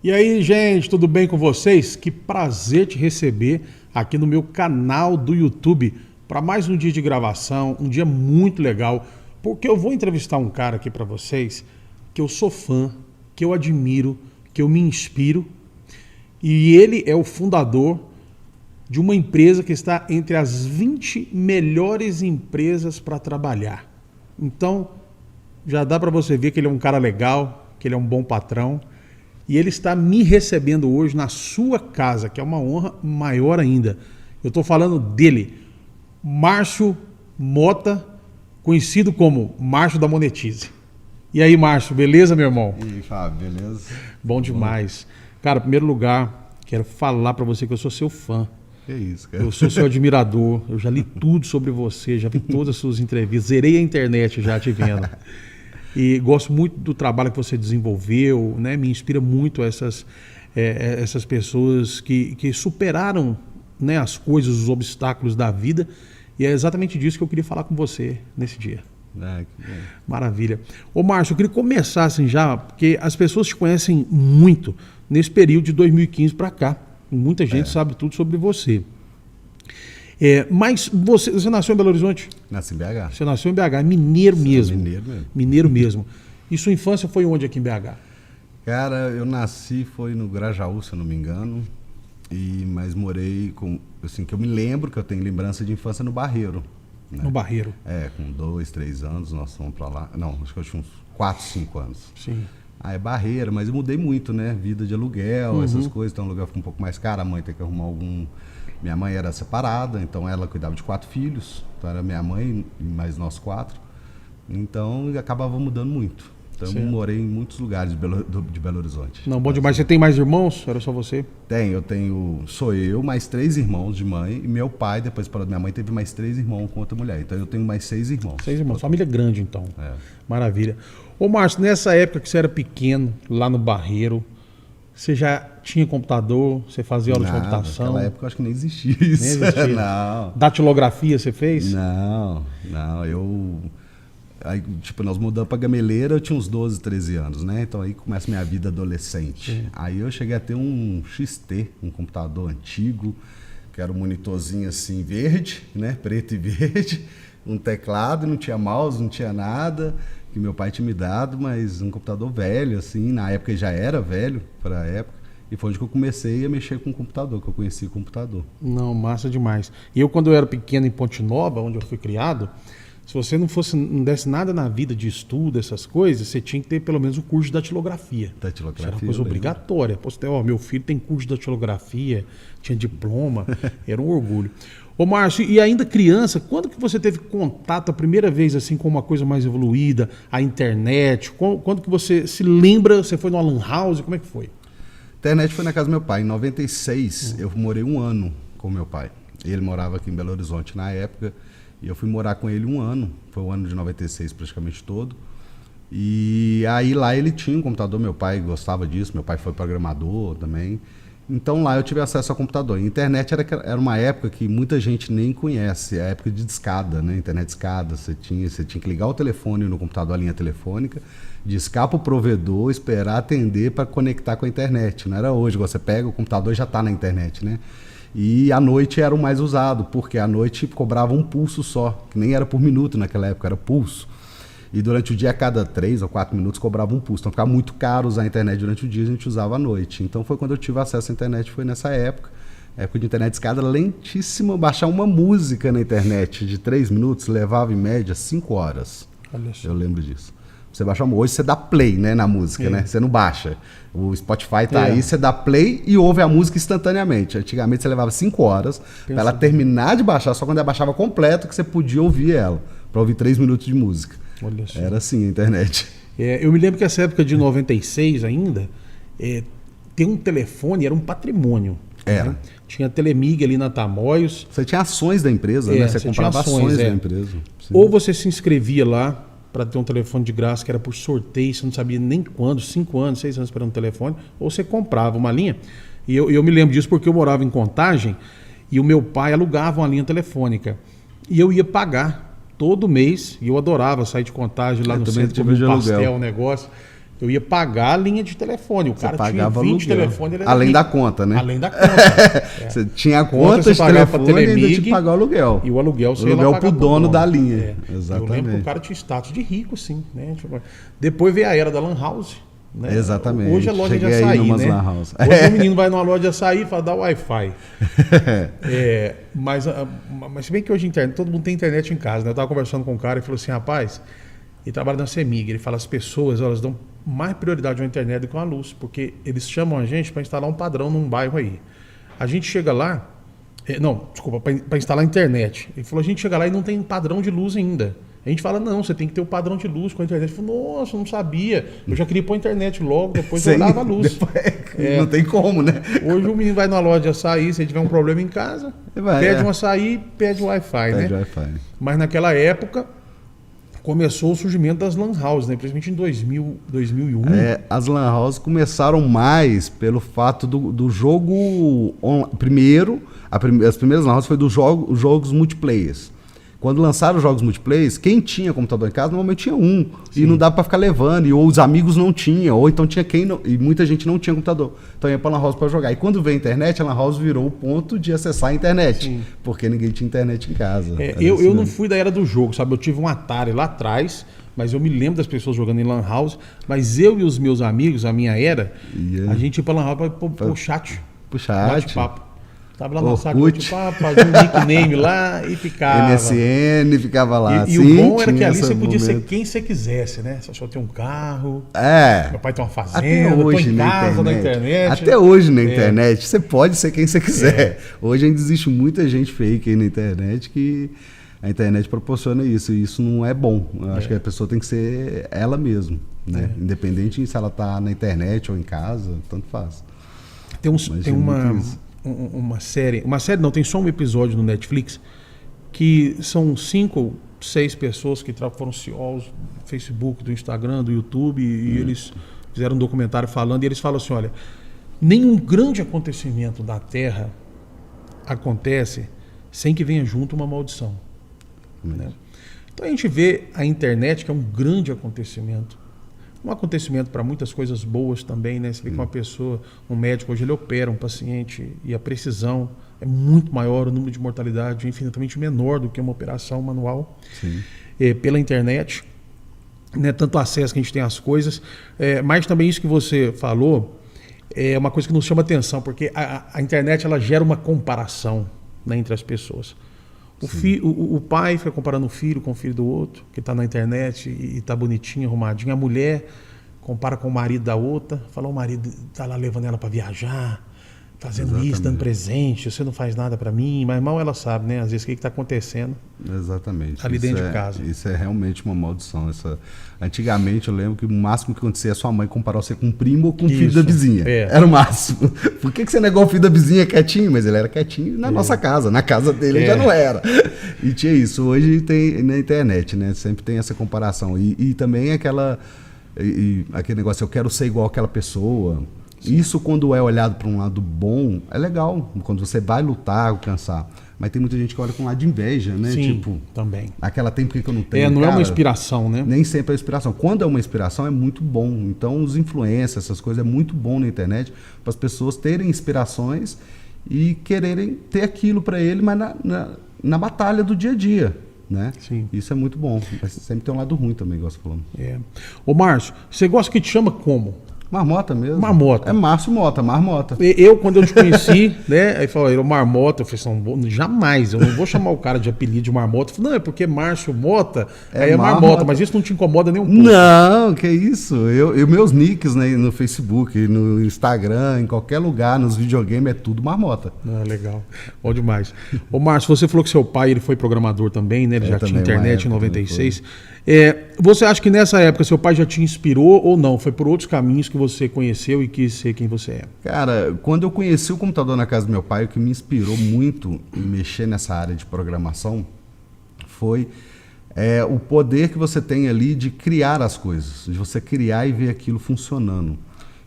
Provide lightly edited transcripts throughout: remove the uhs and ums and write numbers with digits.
E aí, gente, tudo bem com vocês? Que prazer te receber aqui no meu canal do YouTube para mais um dia de gravação, um dia muito legal, porque eu vou entrevistar um cara aqui para vocês que eu sou fã, que eu admiro, que eu me inspiro, e ele é o fundador de uma empresa que está entre as 20 melhores empresas para trabalhar. Então, já dá para você ver que ele é um cara legal, que ele é um bom patrão. E ele está me recebendo hoje na sua casa, que é uma honra maior ainda. Eu estou falando dele, Márcio Mota, conhecido como Márcio da Monetize. E aí, Márcio, beleza, meu irmão? E aí, Fábio, beleza? Bom demais. Cara, em primeiro lugar, quero falar para você que eu sou seu fã. Que isso, cara. Eu sou seu admirador, eu já li tudo sobre você, já vi todas as suas entrevistas, zerei a internet já te vendo. E gosto muito do trabalho que você desenvolveu, né? Me inspira muito essas pessoas que superaram, né, as coisas, os obstáculos da vida. E é exatamente disso que eu queria falar com você nesse dia. Que bom. Maravilha. Ô Márcio, eu queria começar assim já, porque as pessoas te conhecem muito nesse período de 2015 para cá. Muita gente sabe tudo sobre você. Mas você nasceu em Belo Horizonte? Nasci em BH. Você nasceu em BH, mineiro mesmo. Mineiro mesmo. Mineiro mesmo. E sua infância foi onde aqui em BH? Cara, eu nasci, foi no Grajaú, se eu não me engano. Mas morei com, assim, que eu me lembro, que eu tenho lembrança de infância no Barreiro. Né? No Barreiro. Com 2, 3 anos nós fomos pra lá. Não, acho que eu tinha uns 4, 5 anos. Sim. É Barreiro, mas eu mudei muito, né? Vida de aluguel, essas coisas. Então o aluguel fica um pouco mais caro, a mãe tem que arrumar algum... Minha mãe era separada, então ela cuidava de 4 filhos. Então era minha mãe e mais nós 4. Então acabava mudando muito. Então eu morei em muitos lugares de Belo Horizonte. Não, bom demais. Você tem mais irmãos? Era só você? Sou eu, mais 3 irmãos de mãe. E meu pai, depois parou da minha mãe, teve mais 3 irmãos com outra mulher. Então eu tenho mais 6 irmãos. 6 irmãos. Família grande, então. Maravilha. Ô Márcio, nessa época que você era pequeno, lá no Barreiro, você já tinha computador? Você fazia aula de computação? Naquela época eu acho que nem existia isso. Nem existia. Não. Datilografia você fez? Não. Aí, tipo, nós mudamos pra Gameleira, eu tinha uns 12, 13 anos, né? Então aí começa minha vida adolescente. Sim. Aí eu cheguei a ter um XT, um computador antigo, que era um monitorzinho assim verde, né? Preto e verde, um teclado, não tinha mouse, não tinha nada, que meu pai tinha me dado, mas um computador velho, assim, na época já era velho para a época. E foi onde que eu comecei a mexer com o computador, que eu conheci o computador. Não, massa demais. E eu, quando eu era pequeno em Ponte Nova, onde eu fui criado, se você não desse nada na vida de estudo, essas coisas, você tinha que ter pelo menos o curso de datilografia. Isso era uma coisa obrigatória. Meu filho tem curso de datilografia, tinha diploma, era um orgulho. Ô Márcio, e ainda criança, quando que você teve contato a primeira vez assim com uma coisa mais evoluída, a internet? Quando que você se lembra, você foi numa lan house, como é que foi? Internet foi na casa do meu pai. Em 96, eu morei 1 ano com meu pai. Ele morava aqui em Belo Horizonte na época. E eu fui morar com ele 1 ano. Foi o ano de 96 praticamente todo. E aí lá ele tinha um computador. Meu pai gostava disso. Meu pai foi programador também. Então lá eu tive acesso ao computador. A internet era uma época que muita gente nem conhece. A época de discada, né? Internet discada. Você tinha que ligar o telefone no computador, a linha telefônica, discar para o provedor, esperar atender para conectar com a internet. Não era hoje, você pega o computador e já está na internet, né? E à noite era o mais usado, porque à noite cobrava um pulso só, que nem era por minuto naquela época, era pulso. E durante o dia, a cada 3 ou 4 minutos, cobrava um pulso. Então ficava muito caro usar a internet durante o dia, a gente usava à noite. Então foi quando eu tive acesso à internet, foi nessa época. Época de internet escada lentíssima, baixar uma música na internet de 3 minutos levava em média 5 horas. Olha só. Eu lembro disso. Você baixa hoje, você dá play, né, na música, né? Você não baixa. O Spotify tá aí, você dá play e ouve a música instantaneamente. Antigamente você levava 5 horas para ela terminar de baixar, só quando ela baixava completo que você podia ouvir ela, para ouvir 3 minutos de música. Olha só. Era assim a internet. Eu me lembro que essa época de 96 ainda, ter um telefone era um patrimônio. Era. Né? Tinha Telemig ali na Tamoios. Você tinha ações da empresa, né? Você comprava ações da empresa. Sim. Ou você se inscrevia lá para ter um telefone de graça, que era por sorteio, você não sabia nem quando, 5 anos, 6 anos esperando um telefone, ou você comprava uma linha. E eu me lembro disso porque eu morava em Contagem e o meu pai alugava uma linha telefônica. E eu ia pagar todo mês, e eu adorava sair de Contagem lá no centro, comer um pastel, um negócio. eu ia pagar a linha de telefone. O Você cara pagava tinha 20 aluguel. telefones. Ele era Além rico. da conta, né? Além da conta. Você tinha a Conta, conta você de pagava pra telefone e ainda Telemig, tinha que pagar o aluguel. E o aluguel você ia lá aluguel pagar pro dono da linha. É. Exatamente. Eu lembro que o cara tinha status de rico, sim. Né? Depois veio a era da Lan House. Né? Exatamente. Hoje é loja Cheguei de aí açaí, numas né? Lan House. Hoje o menino vai numa loja de açaí e fala, dá Wi-Fi. Mas se bem que hoje todo mundo tem internet em casa, né? Eu estava conversando com um cara e falou assim, rapaz, ele trabalha na CEMIG, ele fala, as pessoas, elas dão mais prioridade à internet do que à luz, porque eles chamam a gente para instalar um padrão num bairro aí. A gente chega lá, para instalar a internet. Ele falou, a gente chega lá e não tem padrão de luz ainda. A gente fala, não, você tem que ter o padrão de luz com a internet. Eu falo, nossa, eu não sabia. Eu já queria pôr a internet logo, depois eu olhava a luz. Não tem como, né? Hoje o menino vai na loja de açaí, se ele tiver um problema em casa, pede um açaí, pede Wi-Fi, né? Pede Wi-Fi. Mas naquela época começou o surgimento das Lan House, né? Principalmente em 2001. As Lan House começaram mais pelo fato do jogo... Primeiro, as primeiras Lan House foi dos jogos multiplayers. Quando lançaram os jogos multiplayer, quem tinha computador em casa normalmente tinha um. Sim. E não dava para ficar levando, ou os amigos não tinham, ou então tinha e muita gente não tinha computador. Então ia para Lan House para jogar. E quando veio a internet, a Lan House virou o ponto de acessar a internet. Sim. Porque ninguém tinha internet em casa. Eu não fui da era do jogo, sabe? Eu tive um Atari lá atrás, mas eu me lembro das pessoas jogando em Lan House. Mas eu e os meus amigos, a minha era, a gente ia para Lan House para o chat. Pro chat. Bate-papo. Tava lá no saco de papo, fazia um nickname lá e ficava. MSN, ficava lá. E o bom era que ali você podia ser quem você quisesse, né? Você só tem um carro. Meu pai tem uma fazenda, tô em casa na internet. Até hoje na internet, você pode ser quem você quiser. Hoje ainda existe muita gente fake aí na internet que a internet proporciona isso. E isso não é bom. Eu acho que a pessoa tem que ser ela mesma, né? Independente se ela tá na internet ou em casa, tanto faz. Tem uma série não, tem só um episódio no Netflix que são 5 ou 6 pessoas que foram CEOs do Facebook, do Instagram, do YouTube e eles fizeram um documentário falando e eles falam assim, olha, nenhum grande acontecimento da Terra acontece sem que venha junto uma maldição, né? Então a gente vê a internet que é um grande acontecimento. Um acontecimento para muitas coisas boas também, né? Você vê que uma pessoa, um médico hoje ele opera um paciente e a precisão é muito maior, o número de mortalidade é infinitamente menor do que uma operação manual pela internet, né? Tanto acesso que a gente tem às coisas, mas também isso que você falou é uma coisa que nos chama atenção, porque a internet ela gera uma comparação, né, entre as pessoas. O pai fica comparando o filho com o filho do outro, que está na internet e está bonitinho, arrumadinho. A mulher compara com o marido da outra, fala, o marido está lá levando ela para viajar, fazendo isso, dando presente, você não faz nada para mim, mas mal ela sabe, né? Às vezes o que está acontecendo. Exatamente. Ali dentro de casa. Isso é realmente uma maldição. Antigamente eu lembro que o máximo que acontecia é sua mãe comparar você com um primo ou com um filho da vizinha. Era o máximo. Por que você negou o filho da vizinha quietinho? Mas ele era quietinho na nossa casa. Na casa dele já não era. E tinha isso. Hoje tem na internet, né? Sempre tem essa comparação. E também aquele negócio, eu quero ser igual àquela pessoa. Sim. Isso, quando é olhado para um lado bom, é legal. Quando você vai lutar, alcançar. Mas tem muita gente que olha com um lado de inveja, né? Sim, tipo, também. Aquela tem, por que eu não tenho? Não é uma inspiração, né? Nem sempre é inspiração. Quando é uma inspiração, é muito bom. Então, os influencers, essas coisas, é muito bom na internet para as pessoas terem inspirações e quererem ter aquilo para ele, mas na batalha do dia a dia, né? Sim. Isso é muito bom. Mas sempre tem um lado ruim também, igual você falou. Ô, Márcio, você gosta que te chama como? Marmota mesmo. Marmota. É Márcio Mota, Marmota. Quando eu te conheci, né? Aí falou, Marmota. Eu falei, jamais, eu não vou chamar o cara de apelido de Marmota. Eu falei, não, é porque Márcio Mota, aí é Marmota, mas isso não te incomoda nem um pouco. Não, que isso. Meus nicks, né, no Facebook, no Instagram, em qualquer lugar, nos videogames, é tudo Marmota. Legal. Bom demais. Ô, Márcio, você falou que seu pai ele foi programador também, né? Ele já tinha internet em 96. Você acha que nessa época seu pai já te inspirou ou não? Foi por outros caminhos que você conheceu e quis ser quem você é? Cara, quando eu conheci o computador na casa do meu pai, o que me inspirou muito em mexer nessa área de programação foi o poder que você tem ali de criar as coisas, de você criar e ver aquilo funcionando.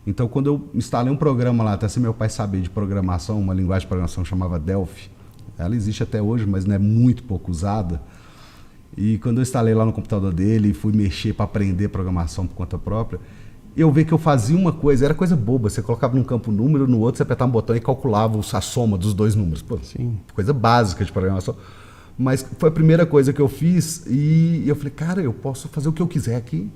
Então, quando eu instalei um programa lá, até se meu pai sabia de programação, uma linguagem de programação chamava Delphi, ela existe até hoje, mas não é muito pouco usada. E quando eu instalei lá no computador dele e fui mexer para aprender programação por conta própria, eu ver que eu fazia uma coisa, era coisa boba, você colocava num campo um número, no outro você apertava um botão e calculava a soma dos dois números. Pô, Sim. coisa básica de programação. Mas foi a primeira coisa que eu fiz e eu falei, cara, eu posso fazer o que eu quiser aqui.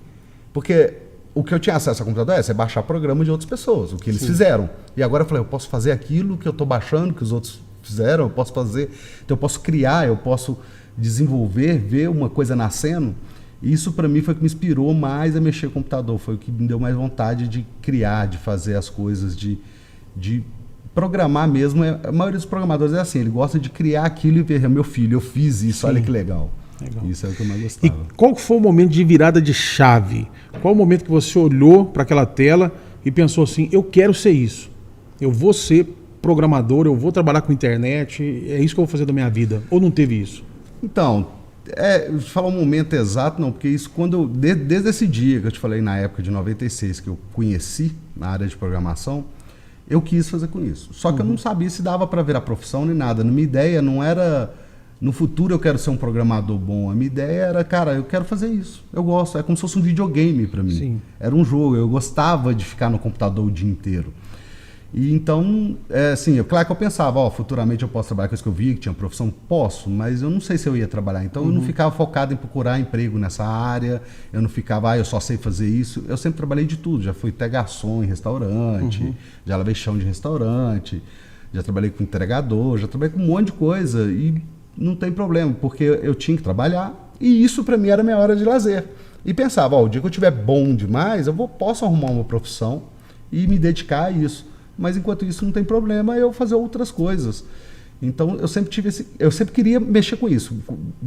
Porque o que eu tinha acesso ao computador é baixar programa de outras pessoas, o que eles fizeram. E agora eu falei, eu posso fazer aquilo que eu estou baixando, que os outros fizeram, eu posso fazer, então eu posso criar, eu posso desenvolver, ver uma coisa nascendo. Isso para mim foi o que me inspirou mais a mexer com o computador, foi o que me deu mais vontade de criar, de fazer as coisas, de programar mesmo. A maioria dos programadores é assim, ele gosta de criar aquilo e ver, meu filho, eu fiz isso, Sim. olha que legal. Legal. Isso é o que eu mais E gostava. qual foi o momento de virada de chave? Qual o momento que você olhou para aquela tela e pensou assim, eu quero ser isso, eu vou ser programador, eu vou trabalhar com internet, é isso que eu vou fazer da minha vida? Ou não teve isso? Então, falar um momento exato, não, porque isso desde esse dia que eu te falei, na época de 96, que eu conheci na área de programação, eu quis fazer com isso. Só que eu não sabia se dava para virar profissão nem nada. Minha ideia não era, no futuro eu quero ser um programador bom. A minha ideia era, cara, eu quero fazer isso. Eu gosto, é como se fosse um videogame para mim. Sim. Era um jogo, eu gostava de ficar no computador o dia inteiro. E então, claro que eu pensava, futuramente eu posso trabalhar com isso que eu vi, que tinha profissão, posso, mas eu não sei se eu ia trabalhar. Então eu não ficava focado em procurar emprego nessa área, eu não ficava, eu só sei fazer isso. Eu sempre trabalhei de tudo, já fui até garçom em restaurante, já lavei chão de restaurante, já trabalhei com entregador, já trabalhei com um monte de coisa e não tem problema, porque eu tinha que trabalhar e isso para mim era a minha hora de lazer. E pensava, o dia que eu estiver bom demais, posso arrumar uma profissão e me dedicar a isso. Mas enquanto isso não tem problema eu fazer outras coisas. Então eu sempre queria mexer com isso,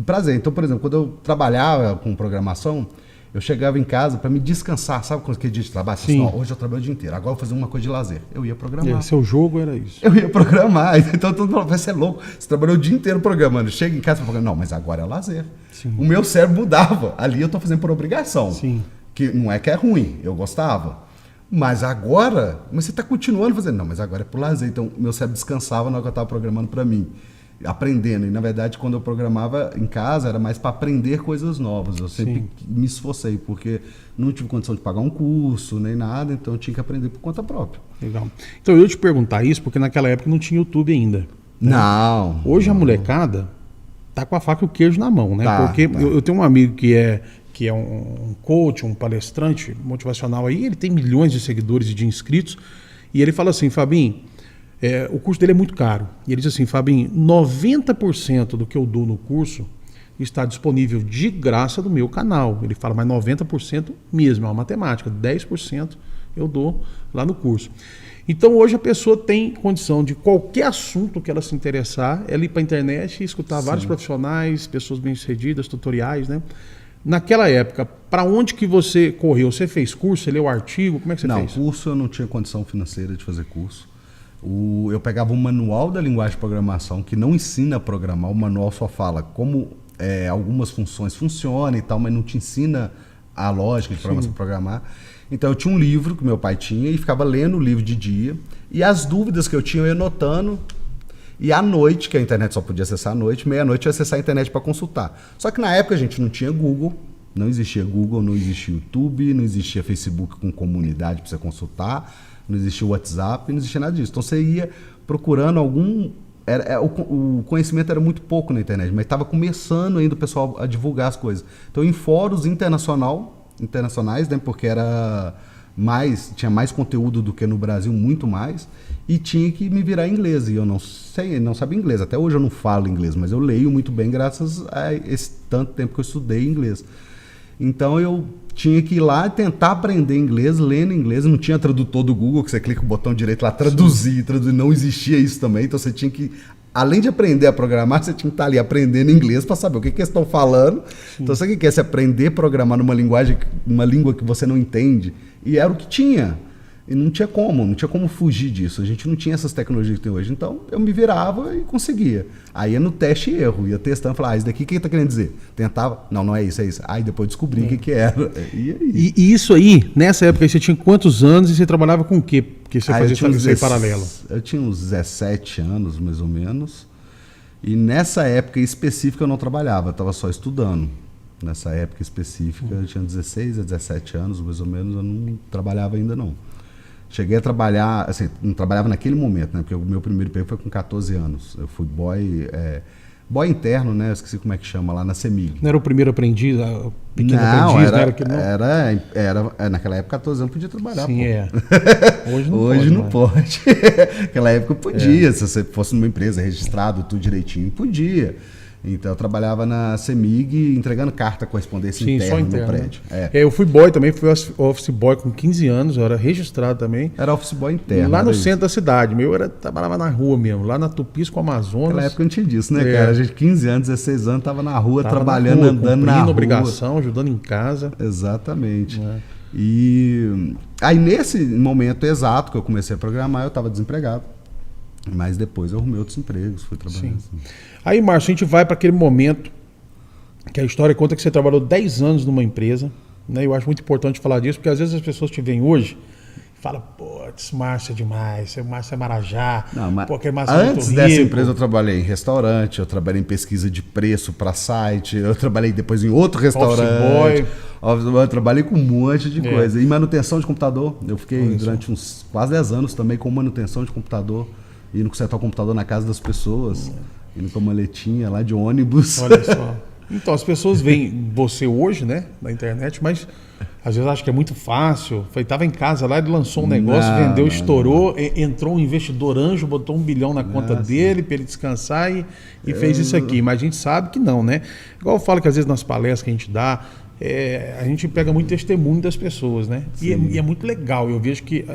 prazer. Então, por exemplo, quando eu trabalhava com programação, eu chegava em casa para me descansar, sabe quando aquele dia de trabalho? Assim, hoje eu trabalho o dia inteiro, agora eu vou fazer uma coisa de lazer. Eu ia programar. Seu jogo era isso. Eu ia programar. Então todo mundo falava, você é louco, você trabalhou o dia inteiro programando. Chega em casa e fala, não, mas agora é lazer. Sim. O meu cérebro mudava. Ali eu estou fazendo por obrigação. Sim. Que não é que é ruim, eu gostava. Mas agora, você está continuando fazendo. Não, mas agora é por lazer. Então, meu cérebro descansava na hora que eu estava programando para mim. Aprendendo. E, na verdade, quando eu programava em casa, era mais para aprender coisas novas. Eu sempre me esforcei, porque não tive condição de pagar um curso, nem nada. Então, eu tinha que aprender por conta própria. Legal. Então, eu ia te perguntar isso, porque naquela época não tinha YouTube ainda. Né? Não. Hoje a molecada tá com a faca e o queijo na mão, né? Tá, porque eu tenho um amigo que é um coach, um palestrante motivacional aí, ele tem milhões de seguidores e de inscritos, e ele fala assim, Fabinho, o curso dele é muito caro. E ele diz assim, Fabinho, 90% do que eu dou no curso está disponível de graça no meu canal. Ele fala, mas 90% mesmo, é uma matemática, 10% eu dou lá no curso. Então hoje a pessoa tem condição de qualquer assunto que ela se interessar, ela ir para a internet e escutar vários profissionais, pessoas bem-sucedidas, tutoriais, né? Naquela época, para onde que você correu? Você fez curso, você leu artigo? Como é que você fez? Não, curso eu não tinha condição financeira de fazer curso. Eu pegava um manual da linguagem de programação, que não ensina a programar, o manual só fala como algumas funções funcionam e tal, mas não te ensina a lógica de programação para programar. Então eu tinha um livro que meu pai tinha e ficava lendo o livro de dia, e as dúvidas que eu tinha eu ia anotando. E à noite, que a internet só podia acessar à noite, meia-noite eu ia acessar a internet para consultar. Só que na época a gente não tinha Google, não existia YouTube, não existia Facebook com comunidade para você consultar, não existia WhatsApp, não existia nada disso. Então você ia procurando o conhecimento era muito pouco na internet, mas estava começando ainda o pessoal a divulgar as coisas. Então em fóruns internacionais, né, porque tinha mais conteúdo do que no Brasil, muito mais, e tinha que me virar em inglês, e eu não sabia inglês, até hoje eu não falo inglês, mas eu leio muito bem graças a esse tanto tempo que eu estudei inglês. Então eu tinha que ir lá e tentar aprender inglês, lendo inglês, não tinha tradutor do Google, que você clica o botão direito lá, traduzir, não existia isso também, então você tinha que, além de aprender a programar, você tinha que estar ali aprendendo inglês para saber o que eles estão falando. Sim. Então sabe o que é? Você aprender a programar numa língua que você não entende, e era o que tinha. E não tinha como fugir disso. A gente não tinha essas tecnologias que tem hoje. Então, eu me virava e conseguia. Aí ia no teste e erro. Ia testando, falava, isso daqui o que ele está querendo dizer? Tentava, não é isso, é isso. Aí depois descobri o que era. E isso aí, nessa época, você tinha quantos anos e você trabalhava com o quê? Porque você fazia isso em paralelo. Eu tinha uns 17 anos, mais ou menos. E nessa época específica eu não trabalhava, eu estava só estudando. Nessa época específica, eu tinha 16 a 17 anos, mais ou menos, eu não trabalhava ainda não. Cheguei a trabalhar, assim, não trabalhava naquele momento, né? Porque o meu primeiro emprego foi com 14 anos. Eu fui boy interno, né? Eu esqueci como é que chama, lá na CEMIG. Não era o primeiro aprendiz, pequeno Não, aprendiz, era, não era que não? era, naquela época, 14 anos podia trabalhar. Sim, pô. Hoje não Hoje pode. não pode. Naquela época podia, se você fosse numa empresa registrado, tudo direitinho, podia. Então eu trabalhava na CEMIG entregando carta correspondência Sim, interna só no interno, prédio. Né? Eu fui boy também, fui office boy com 15 anos, eu era registrado também. Era office boy interno. Lá no centro da cidade, trabalhava na rua mesmo, lá na Tupisco, Amazonas. Naquela época não tinha disso, né, cara? A gente 15 anos, 16 anos, tava na rua, trabalhando, andando na rua. Obrigação, ajudando em casa. Exatamente. E aí nesse momento exato que eu comecei a programar, eu estava desempregado. Mas depois eu arrumei outros empregos, fui trabalhando. Assim. Aí, Márcio, a gente vai para aquele momento que a história conta que você trabalhou 10 anos numa empresa, né? Eu acho muito importante falar disso, porque às vezes as pessoas te veem hoje e falam, pô, esse Márcio é demais, esse Márcio é Marajá. Não, mas pô, Márcio é antes dessa empresa eu trabalhei em restaurante, eu trabalhei em pesquisa de preço para site, eu trabalhei depois em outro restaurante. Eu trabalhei com um monte de coisa. E manutenção de computador, eu fiquei durante uns quase 10 anos também com manutenção de computador. Indo consertar o computador na casa das pessoas, indo com a maletinha lá de ônibus. Olha só. Então, as pessoas veem você hoje, né, na internet, mas às vezes acham que é muito fácil. Estava em casa lá, ele lançou um negócio, vendeu, estourou, entrou um investidor anjo, botou $1 bilhão na conta dele para ele descansar e fez isso aqui. Mas a gente sabe que não, né? Igual eu falo que às vezes nas palestras que a gente dá, a gente pega muito testemunho das pessoas, né? E é muito legal. Eu vejo que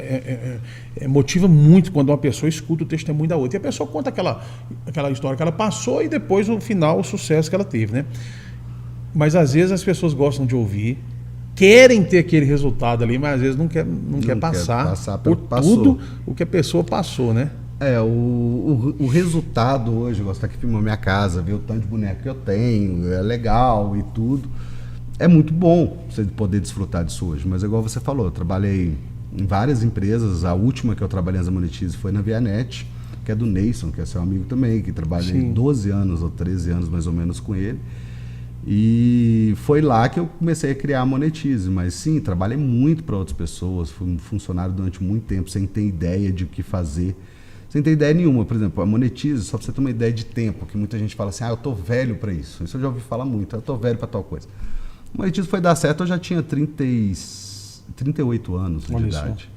motiva muito quando uma pessoa escuta o testemunho da outra. E a pessoa conta aquela história que ela passou e depois, no final, o sucesso que ela teve, né? Mas às vezes as pessoas gostam de ouvir, querem ter aquele resultado ali, mas às vezes não quer passar por tudo o que a pessoa passou, né? O resultado hoje, eu gosto de estar aqui filmando minha casa, ver o tanto de boneco que eu tenho, é legal e tudo. É muito bom você poder desfrutar disso hoje, mas igual você falou, eu trabalhei em várias empresas, a última que eu trabalhei na Monetize foi na Vianet, que é do Neyson, que é seu amigo também, que trabalhei 12 anos ou 13 anos mais ou menos com ele, e foi lá que eu comecei a criar a Monetize, mas sim, trabalhei muito para outras pessoas, fui um funcionário durante muito tempo, sem ter ideia de o que fazer, sem ter ideia nenhuma. Por exemplo, a Monetize, só para você ter uma ideia de tempo, que muita gente fala assim, eu tô velho para isso eu já ouvi falar muito, eu tô velho para tal coisa. O Monetize foi dar certo, eu já tinha 38 anos de idade.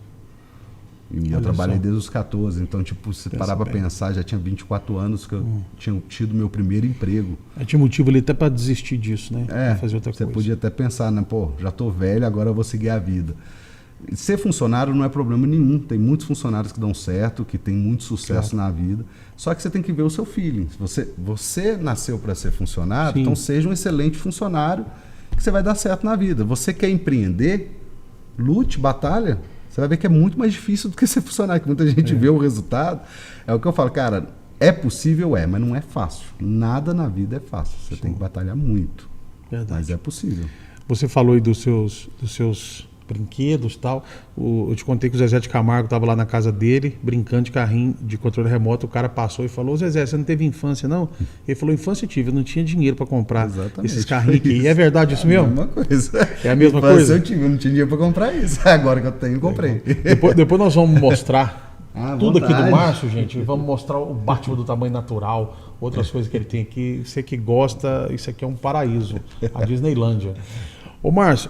E eu trabalhei desde os 14, então, tipo, se parar pra pensar, já tinha 24 anos que eu tinha tido meu primeiro emprego. Tinha motivo ali até pra desistir disso, né? Pra fazer outra coisa. Você podia até pensar, né? Pô, já tô velho, agora eu vou seguir a vida. Ser funcionário não é problema nenhum. Tem muitos funcionários que dão certo, que têm muito sucesso na vida. Só que você tem que ver o seu feeling. Você nasceu para ser funcionário, então seja um excelente funcionário que você vai dar certo na vida. Você quer empreender, lute, batalha, você vai ver que é muito mais difícil do que ser funcionário, que muita gente vê o resultado. É o que eu falo, cara, é possível, mas não é fácil. Nada na vida é fácil, você tem que batalhar muito. Verdade. Mas é possível. Você falou aí dos seus brinquedos e tal. Eu te contei que o Zezé de Camargo estava lá na casa dele, brincando de carrinho de controle remoto. O cara passou e falou: Zezé, você não teve infância, não? Ele falou: infância eu tive, eu não tinha dinheiro para comprar esses carrinhos aqui. E é verdade isso mesmo? É a mesma coisa. É a mesma coisa? Eu tive, eu não tinha dinheiro para comprar isso. Agora que eu tenho, comprei. Depois nós vamos mostrar tudo vontade. Aqui do Márcio, gente. Vamos mostrar o Batman do tamanho natural, outras coisas que ele tem aqui. Você que gosta, isso aqui é um paraíso, a Disneylândia. Ô Márcio,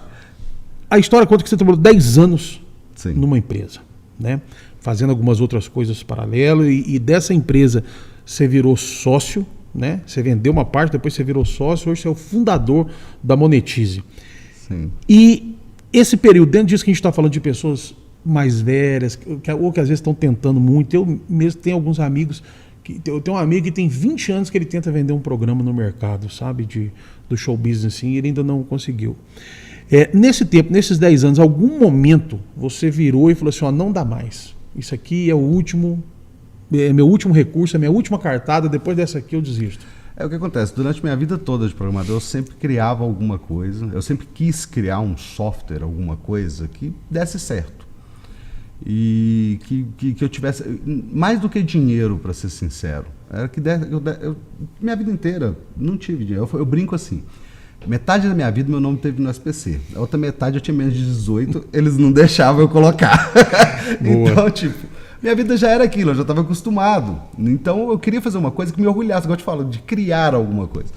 a história conta que você trabalhou 10 anos numa empresa, né? Fazendo algumas outras coisas paralelas, e dessa empresa você virou sócio, né? Você vendeu uma parte, depois você virou sócio, hoje você é o fundador da Monetize. Sim. E esse período, dentro disso que a gente está falando de pessoas mais velhas, ou que às vezes estão tentando muito, eu mesmo tenho alguns amigos, eu tenho um amigo que tem 20 anos que ele tenta vender um programa no mercado, sabe, do show business, assim, e ele ainda não conseguiu. Nesse tempo, nesses 10 anos, algum momento você virou e falou assim: não dá mais. Isso aqui é o último, meu último recurso, é minha última cartada, depois dessa aqui eu desisto. O que acontece, durante minha vida toda de programador, eu sempre criava alguma coisa, eu sempre quis criar um software, alguma coisa que desse certo. E que eu tivesse, mais do que dinheiro, para ser sincero, era que minha vida inteira não tive dinheiro. Eu brinco assim, Metade da minha vida meu nome teve no SPC. A outra metade eu tinha menos de 18, eles não deixavam eu colocar. Então, tipo, minha vida já era aquilo, eu já estava acostumado. Então eu queria fazer uma coisa que me orgulhasse, igual eu te falo, de criar alguma coisa.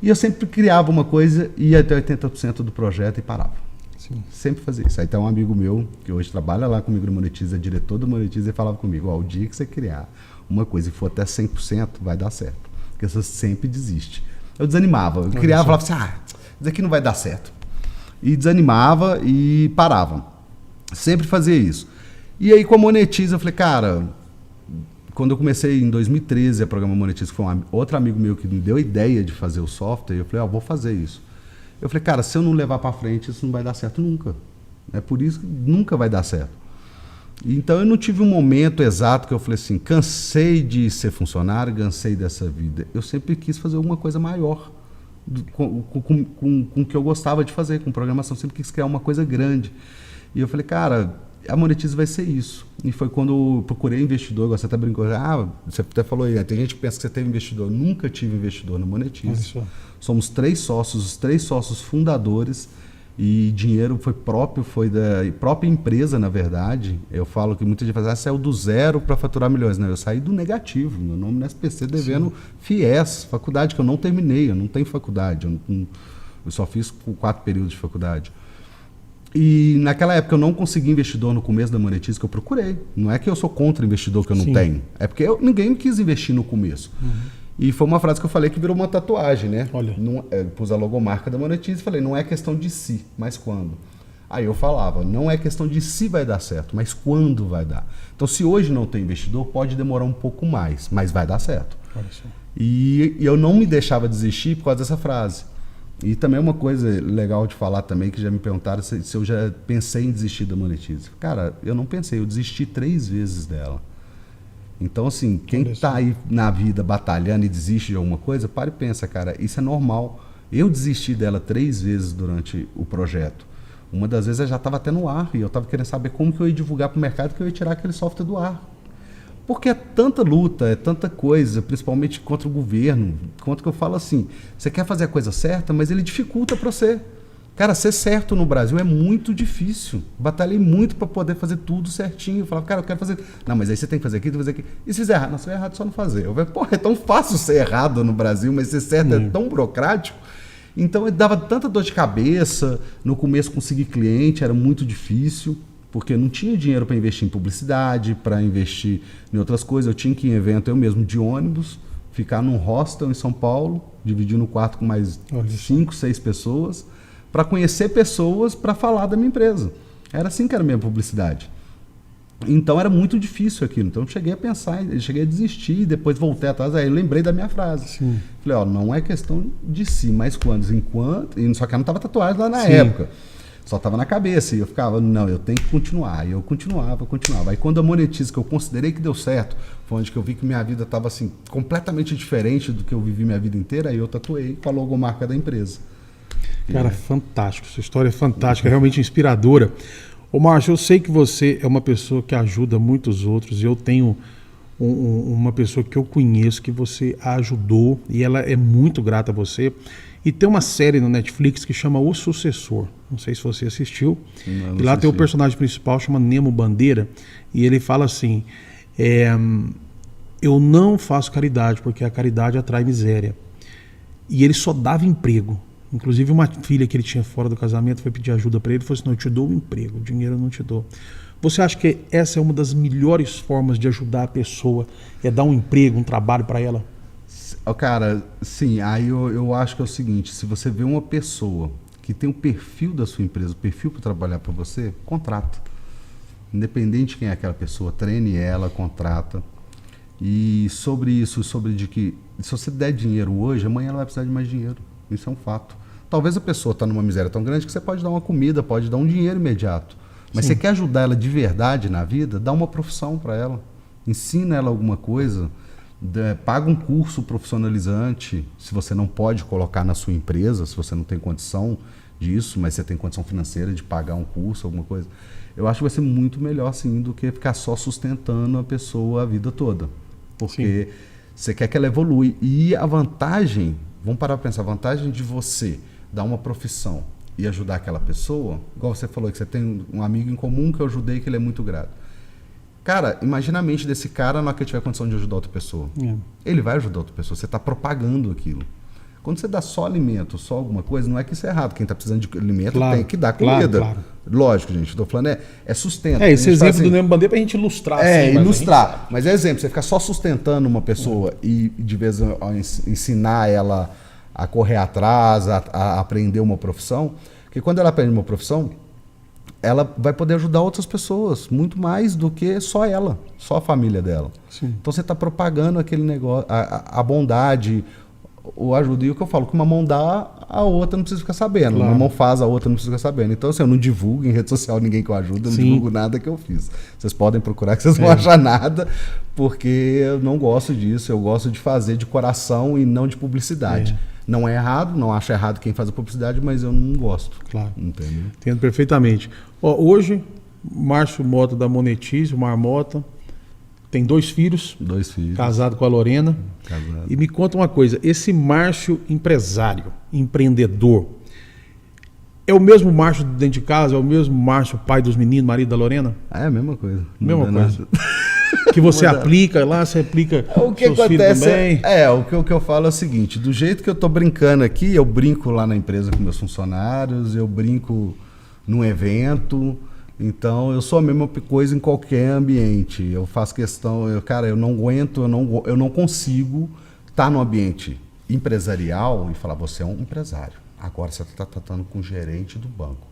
E eu sempre criava uma coisa, ia até 80% do projeto e parava. Sim. Sempre fazia isso. Aí tem um amigo meu, que hoje trabalha lá comigo no Monetiza, é diretor do Monetiza, e falava comigo, o dia que você criar uma coisa e for até 100%, vai dar certo. Porque você sempre desiste. Eu desanimava, eu criava e falava assim, isso aqui não vai dar certo. E desanimava e parava. Sempre fazia isso. E aí com a Monetiza eu falei, cara, quando eu comecei em 2013 a programar Monetiza, que foi outro amigo meu que me deu a ideia de fazer o software, eu falei, vou fazer isso. Eu falei, cara, se eu não levar para frente, isso não vai dar certo nunca. É por isso que nunca vai dar certo. Então eu não tive um momento exato que eu falei assim, cansei de ser funcionário, cansei dessa vida. Eu sempre quis fazer alguma coisa maior com o que eu gostava de fazer, com programação, sempre quis criar uma coisa grande. E eu falei, cara, a Monetiza vai ser isso. E foi quando eu procurei investidor, você até brincou, você até falou aí, tem gente que pensa que você teve investidor. Eu nunca tive investidor na Monetiza. Somos 3 sócios, os 3 sócios fundadores, e dinheiro foi da própria empresa, na verdade. Eu falo que muita gente fala, saiu do zero para faturar milhões. Não, eu saí do negativo, meu nome no SPC devendo FIES, faculdade que eu não terminei, eu não tenho faculdade, eu só fiz 4 períodos de faculdade. E naquela época eu não consegui investidor no começo da Monetiza, que eu procurei. Não é que eu sou contra investidor que eu não tenho, é porque ninguém quis investir no começo. E foi uma frase que eu falei que virou uma tatuagem, né? Olha. Pus a logomarca da Monetiza e falei, não é questão de se, mas quando. Aí eu falava, não é questão de se vai dar certo, mas quando vai dar. Então se hoje não tem investidor, pode demorar um pouco mais, mas vai dar certo. E eu não me deixava desistir por causa dessa frase. E também uma coisa legal de falar também, que já me perguntaram se eu já pensei em desistir da Monetiza. Cara, eu não pensei, eu desisti 3 vezes dela. Então, assim, quem está aí na vida batalhando e desiste de alguma coisa, para e pensa, cara, isso é normal. Eu desisti dela 3 vezes durante o projeto. Uma das vezes eu já estava até no ar e eu estava querendo saber como que eu ia divulgar para o mercado, que eu ia tirar aquele software do ar. Porque é tanta luta, é tanta coisa, principalmente contra o governo, contra que eu falo assim, você quer fazer a coisa certa, mas ele dificulta para você. Cara, ser certo no Brasil é muito difícil. Batalhei muito para poder fazer tudo certinho. Eu falava, cara, eu quero fazer... Não, mas aí você tem que fazer aqui, tem que fazer aqui. E se fizer errado? Não, se fizer errado, só não fazer. Eu falei, porra, é tão fácil ser errado no Brasil, mas ser certo é tão burocrático. Então, dava tanta dor de cabeça. No começo, conseguir cliente era muito difícil, porque não tinha dinheiro para investir em publicidade, para investir em outras coisas. Eu tinha que ir em evento, eu mesmo, de ônibus, ficar num hostel em São Paulo, dividir no quarto com mais 5, 6 pessoas, para conhecer pessoas, para falar da minha empresa. Era assim que era a minha publicidade. Então era muito difícil aquilo. Então eu cheguei a pensar, eu cheguei a desistir, depois voltei atrás, aí eu lembrei da minha frase. Sim. Falei, não é questão de si, mas quando, enquanto... Só que eu não estava tatuado lá na época. Só estava na cabeça. E eu ficava, não, eu tenho que continuar. E eu continuava. Aí quando a Monetiza, que eu considerei que deu certo, foi onde que eu vi que minha vida estava assim, completamente diferente do que eu vivi minha vida inteira, aí eu tatuei com a logomarca da empresa. Cara, fantástico. Sua história é fantástica, realmente inspiradora. Ô Márcio, eu sei que você é uma pessoa que ajuda muitos outros, e eu tenho uma pessoa que eu conheço que você ajudou e ela é muito grata a você. E tem uma série no Netflix que chama O Sucessor. Não sei se você assistiu. Não, e lá tem o personagem principal, chama Nemo Bandeira, e ele fala assim, eu não faço caridade porque a caridade atrai miséria. E ele só dava emprego. Inclusive uma filha que ele tinha fora do casamento foi pedir ajuda para ele e falou assim, não, eu te dou um emprego, dinheiro eu não te dou. Você acha que essa é uma das melhores formas de ajudar a pessoa, é dar um emprego, um trabalho para ela? Cara, sim, aí eu acho que é o seguinte, se você vê uma pessoa que tem o perfil da sua empresa, o perfil para trabalhar para você, contrata. Independente de quem é aquela pessoa, treine ela, contrata. E sobre isso, sobre de que se você der dinheiro hoje, amanhã ela vai precisar de mais dinheiro. Isso é um fato. Talvez a pessoa está numa miséria tão grande que você pode dar uma comida, pode dar um dinheiro imediato. Mas você quer ajudar ela de verdade na vida, dá uma profissão para ela. Ensina ela alguma coisa, paga um curso profissionalizante, se você não pode colocar na sua empresa, se você não tem condição disso, mas você tem condição financeira de pagar um curso, alguma coisa. Eu acho que vai ser muito melhor, sim, do que ficar só sustentando a pessoa a vida toda. Porque você quer que ela evolui. E a vantagem, vamos parar para pensar, a vantagem de você dar uma profissão e ajudar aquela pessoa, igual você falou que você tem um amigo em comum que eu ajudei, que ele é muito grato. Cara, imagina a mente desse cara na hora que ele tiver condição de ajudar outra pessoa. Ele vai ajudar outra pessoa, você está propagando aquilo. Quando você dá só alimento, só alguma coisa, não é que isso é errado. Quem está precisando de alimento tem que dar comida. Claro. Lógico, gente. Estou falando, é sustento. Esse exemplo do Nemo Bandeira para a gente ilustrar. Ilustrar. Mas é exemplo, você ficar só sustentando uma pessoa e de vez em quando ensinar ela a correr atrás, a aprender uma profissão, porque quando ela aprende uma profissão, ela vai poder ajudar outras pessoas, muito mais do que só ela, só a família dela. Sim. Então você está propagando aquele negócio, a bondade, o ajuda. E o que eu falo, que uma mão dá, a outra não precisa ficar sabendo. Claro. Uma mão faz, a outra não precisa ficar sabendo. Então, assim, eu não divulgo em rede social ninguém que eu ajudo, eu não divulgo nada que eu fiz. Vocês podem procurar que vocês não vão achar nada, porque eu não gosto disso. Eu gosto de fazer de coração e não de publicidade. Não é errado, não acho errado quem faz a publicidade, mas eu não gosto. Claro. Entendeu? Entendo perfeitamente. Hoje, Márcio Mota da Monetize, o Marmota, tem 2 filhos. 2 filhos. Casado com a Lorena. Casado. E me conta uma coisa, esse Márcio empresário, empreendedor, é o mesmo Márcio dentro de casa? É o mesmo Márcio pai dos meninos, marido da Lorena? É a mesma coisa. Mesma coisa. Que você aplica lá, você aplica o que seus filhos também? O que eu falo é o seguinte, do jeito que eu tô brincando aqui, eu brinco lá na empresa com meus funcionários, eu brinco num evento. Então, eu sou a mesma coisa em qualquer ambiente. Eu faço questão, eu não aguento, eu não consigo estar no ambiente empresarial e falar, você é um empresário. Agora você está tratando com o gerente do banco.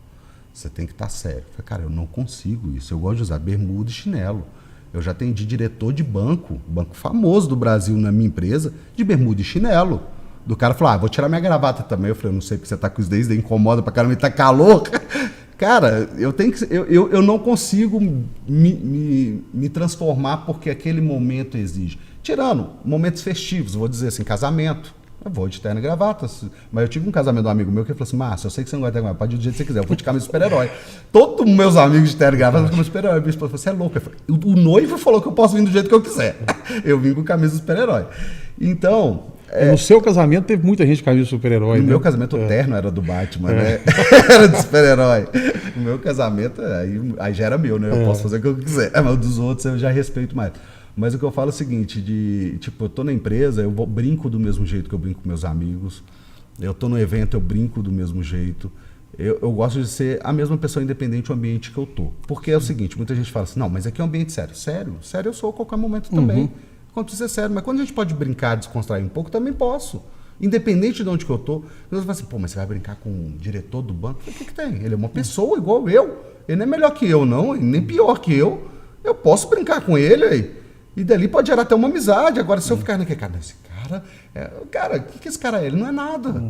Você tem que estar sério. Eu falei, cara, eu não consigo isso. Eu gosto de usar bermuda e chinelo. Eu já atendi diretor de banco famoso do Brasil na minha empresa, de bermuda e chinelo. Do cara falar, vou tirar minha gravata também. Eu falei, eu não sei porque você está com os dedos, incomoda pra caramba, tá calor. Cara, eu não consigo me transformar porque aquele momento exige. Tirando momentos festivos, vou dizer assim, casamento. Eu vou de terno e gravata. Mas eu tive um casamento de um amigo meu que falou assim, Márcio, eu sei que você não gosta de terno e gravata, pode ir do jeito que você quiser, eu vou de camisa super-herói. Todos meus amigos de terno e gravata ficam super-herói. Minha esposa falou, você é louco. O noivo falou que eu posso vir do jeito que eu quiser. Eu vim com camisa super-herói. Então... No seu casamento teve muita gente com camisa super-herói. No meu casamento o terno era do Batman, né? Era de super-herói. No meu casamento, aí já era meu, né? Eu posso fazer o que eu quiser. Mas dos outros eu já respeito mais. Mas o que eu falo é o seguinte, eu tô na empresa, eu brinco do mesmo jeito que eu brinco com meus amigos. Eu tô no evento, eu brinco do mesmo jeito. Eu gosto de ser a mesma pessoa independente do ambiente que eu tô. Porque é o seguinte, muita gente fala assim, não, mas aqui é um ambiente sério. Sério? Sério eu sou a qualquer momento também. Quando precisa ser sério, mas quando a gente pode brincar, descontrair um pouco, também posso. Independente de onde que eu tô. Você fala assim, pô, mas você vai brincar com o diretor do banco? O que tem? Ele é uma pessoa igual eu. Ele não é melhor que eu, não, nem pior que eu. Eu posso brincar com ele aí. E dali pode gerar até uma amizade. Agora, se eu ficar naquele cara, esse cara... Cara, o que esse cara é? Ele não é nada.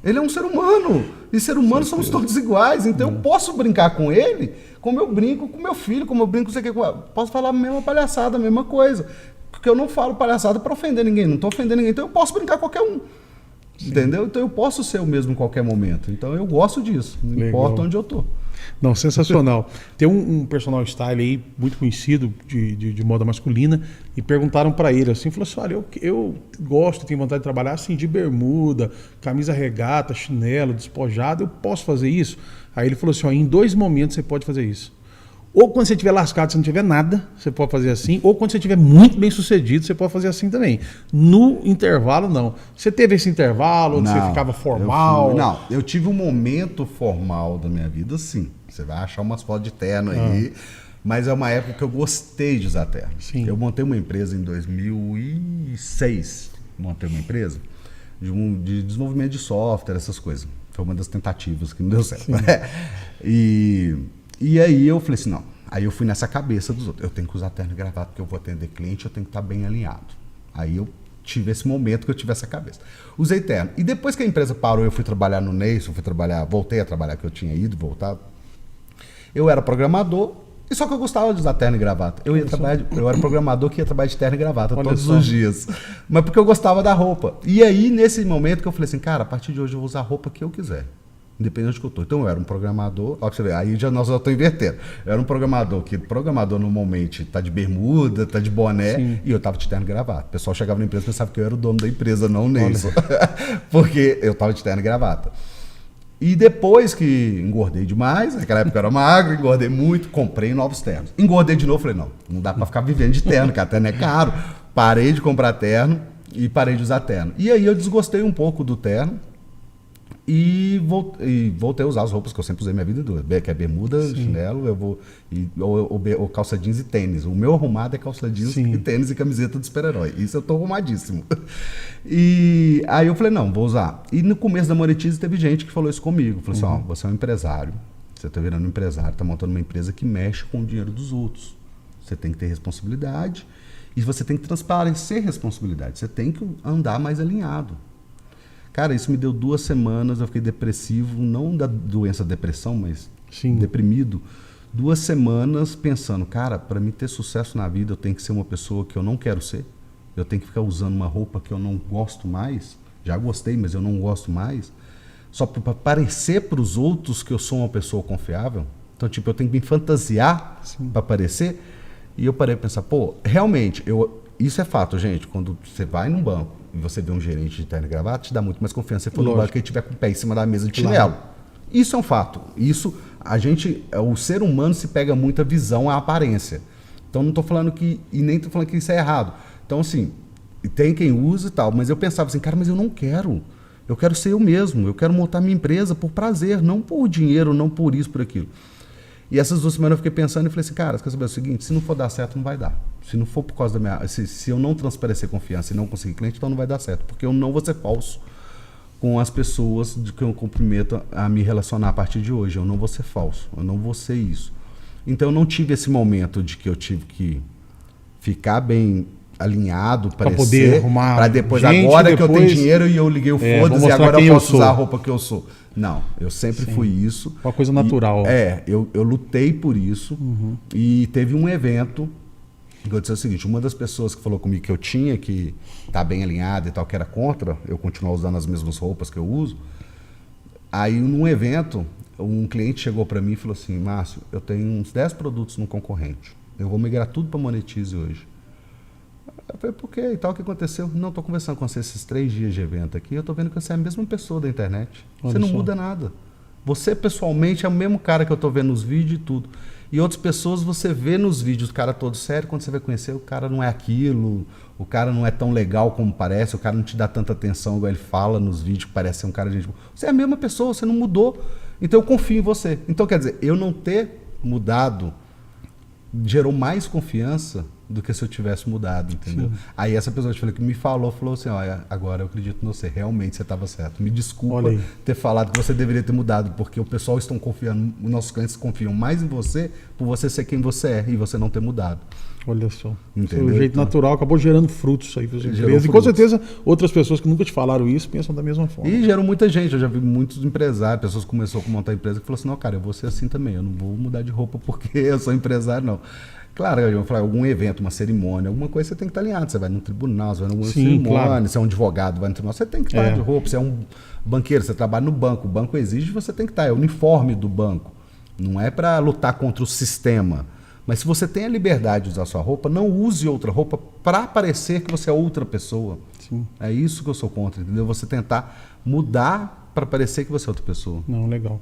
Ele é um ser humano. E ser humano somos todos iguais. Então eu posso brincar com ele como eu brinco com meu filho, como eu brinco com você. Posso falar a mesma palhaçada, a mesma coisa. Porque eu não falo palhaçada para ofender ninguém, não estou ofendendo ninguém, então eu posso brincar com qualquer um. Sim. Entendeu? Então eu posso ser o mesmo em qualquer momento. Então eu gosto disso, não importa onde eu estou. Não, sensacional. Tem um personal style aí, muito conhecido, de moda masculina, e perguntaram para ele assim, falou assim, olha, eu gosto, tenho vontade de trabalhar assim, de bermuda, camisa regata, chinelo, despojado, eu posso fazer isso? Aí ele falou assim, ó, em 2 momentos você pode fazer isso. Ou quando você estiver lascado, você não tiver nada, você pode fazer assim. Ou quando você estiver muito bem sucedido, você pode fazer assim também. No intervalo, não. Você teve esse intervalo onde você ficava formal? Eu tive um momento formal da minha vida, sim. Você vai achar umas fotos de terno aí. Mas é uma época que eu gostei de usar terno. Sim. Eu montei uma empresa em 2006. Montei uma empresa de desenvolvimento de software, essas coisas. Foi uma das tentativas que não deu certo. E aí eu falei assim, não. Aí eu fui nessa cabeça dos outros. Eu tenho que usar terno e gravata porque eu vou atender cliente, eu tenho que estar bem alinhado. Aí eu tive esse momento que eu tive essa cabeça. Usei terno. E depois que a empresa parou, eu fui trabalhar no Neis, voltei a trabalhar, que eu tinha ido, voltado. Eu era programador, e só que eu gostava de usar terno e gravata. Eu era programador que ia trabalhar de terno e gravata todos os dias. Mas porque eu gostava da roupa. E aí, nesse momento que eu falei assim, cara, a partir de hoje eu vou usar a roupa que eu quiser. Independente de que eu estou. Então eu era um programador, ó, pra você ver, aí nós já estamos invertendo. Eu era um programador normalmente está de bermuda, está de boné, sim, e eu estava de terno e gravata. O pessoal chegava na empresa e pensava que eu era o dono da empresa, não o Neilson. Porque eu estava de terno e gravata. E depois que engordei demais, naquela época eu era magro, engordei muito, comprei novos ternos. Engordei de novo, falei, não dá pra ficar vivendo de terno, porque terno é caro. Parei de comprar terno e parei de usar terno. E aí eu desgostei um pouco do terno e voltei a usar as roupas que eu sempre usei minha vida toda, que é bermuda, chinelo, ou calça jeans e tênis. O meu arrumado é calça jeans e tênis e camiseta de super-herói. Isso eu tô arrumadíssimo. E aí eu falei, não, vou usar. E no começo da Monetize teve gente que falou isso comigo. Falou assim, ó, você é um empresário, você tá virando um empresário, tá montando uma empresa que mexe com o dinheiro dos outros. Você tem que ter responsabilidade e você tem que transparecer responsabilidade. Você tem que andar mais alinhado. Cara, isso me deu 2 semanas, eu fiquei depressivo, não da doença depressão, mas deprimido. 2 semanas pensando, cara, para mim ter sucesso na vida eu tenho que ser uma pessoa que eu não quero ser. Eu tenho que ficar usando uma roupa que eu não gosto mais. Já gostei, mas eu não gosto mais. Só para parecer para os outros que eu sou uma pessoa confiável. Então, tipo, eu tenho que me fantasiar para parecer. E eu parei para pensar, pô, realmente, isso é fato, gente. Quando você vai num banco e você vê um gerente de terno e gravata, te dá muito mais confiança se for no banco que ele tiver com o pé em cima da mesa de chinelo. Isso é um fato. Isso, o ser humano se pega muita visão à aparência. Então não estou falando que, e nem estou falando que isso é errado. Então assim, tem quem usa e tal, mas eu pensava assim, cara, mas eu não quero. Eu quero ser eu mesmo, eu quero montar minha empresa por prazer, não por dinheiro, não por isso, por aquilo. E essas 2 semanas eu fiquei pensando e falei assim, cara, você quer saber o seguinte, se não for dar certo, não vai dar. Se não for por causa da minha... Se eu não transparecer confiança e não conseguir cliente, então não vai dar certo. Porque eu não vou ser falso com as pessoas de que eu comprometo a me relacionar a partir de hoje. Eu não vou ser falso, eu não vou ser isso. Então eu não tive esse momento de que eu tive que ficar bem alinhado, para poder arrumar, para depois, agora que eu tenho dinheiro e eu liguei o foda-se e agora eu posso usar a roupa que eu sou. Não, eu sempre fui isso. Uma coisa natural. Eu lutei por isso e teve um evento que eu disse o seguinte, uma das pessoas que falou comigo que eu tinha que estar bem alinhado e tal, que era contra eu continuar usando as mesmas roupas que eu uso, aí num evento, um cliente chegou para mim e falou assim, Márcio, eu tenho uns 10 produtos no concorrente, eu vou migrar tudo para Monetize hoje. Eu falei, por quê? E tal, o que aconteceu? Não, estou conversando com você esses 3 dias de evento aqui, eu estou vendo que você é a mesma pessoa da internet. Você não muda nada. Você, pessoalmente, é o mesmo cara que eu estou vendo nos vídeos e tudo. E outras pessoas, você vê nos vídeos o cara todo sério, quando você vai conhecer, o cara não é aquilo, o cara não é tão legal como parece, o cara não te dá tanta atenção igual ele fala nos vídeos, que parece ser um cara de gente boa. Você é a mesma pessoa, você não mudou. Então eu confio em você. Então, quer dizer, eu não ter mudado gerou mais confiança do que se eu tivesse mudado, entendeu? Sim. Aí essa pessoa que me falou assim, olha, agora eu acredito em você, realmente você estava certo. Me desculpa ter falado que você deveria ter mudado, porque o pessoal estão confiando, os nossos clientes confiam mais em você por você ser quem você é e você não ter mudado. Olha só. Entendeu? O jeito natural acabou gerando frutos aí para as empresas. E com certeza outras pessoas que nunca te falaram isso pensam da mesma forma. E gerou muita gente. Eu já vi muitos empresários, pessoas que começaram a montar empresa que falaram assim, não, cara, eu vou ser assim também. Eu não vou mudar de roupa porque eu sou empresário, não. Claro, eu vou falar, algum evento, uma cerimônia, alguma coisa você tem que estar alinhado. Você vai num tribunal, você vai numa cerimônia, claro. Você é um advogado, vai no tribunal, você tem que estar de roupa. Você é um banqueiro, você trabalha no banco. O banco exige, você tem que estar. É o uniforme do banco. Não é para lutar contra o sistema. Mas se você tem a liberdade de usar sua roupa, não use outra roupa para parecer que você é outra pessoa. Sim. É isso que eu sou contra, entendeu? Você tentar mudar para parecer que você é outra pessoa. Não, legal.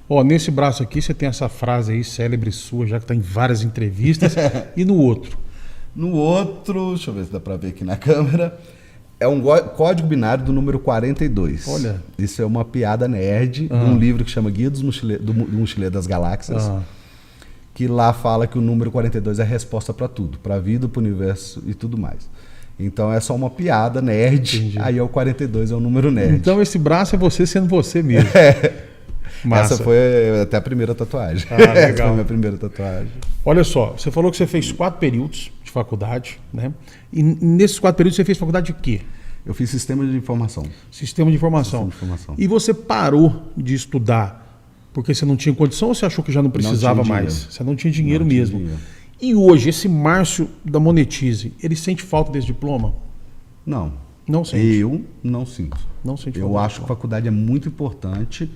Ó, nesse braço aqui você tem essa frase aí, célebre sua, já que está em várias entrevistas. E no outro? No outro, deixa eu ver se dá para ver aqui na câmera, é um código binário do número 42. Olha. Isso é uma piada nerd de um livro que chama Guia do Mochileiro das Galáxias. Que lá fala que o número 42 é a resposta para tudo, para a vida, para o universo e tudo mais. Então é só uma piada nerd, Entendi. Aí o 42 é o número nerd. Então esse braço é você sendo você mesmo. Massa. Essa foi até a primeira tatuagem. Legal. Essa foi a minha primeira tatuagem. Olha só, você falou que você fez 4 períodos de faculdade, né? E nesses 4 períodos você fez faculdade de quê? Eu fiz Sistema de Informação. Sistema de Informação. E você parou de estudar porque você não tinha condição ou você achou que já não precisava mais? Você não tinha dinheiro mesmo. E hoje, esse Márcio da Monetize, ele sente falta desse diploma? Não. Não sente? Eu não sinto. Não sente falta. Eu acho que a faculdade é muito importante,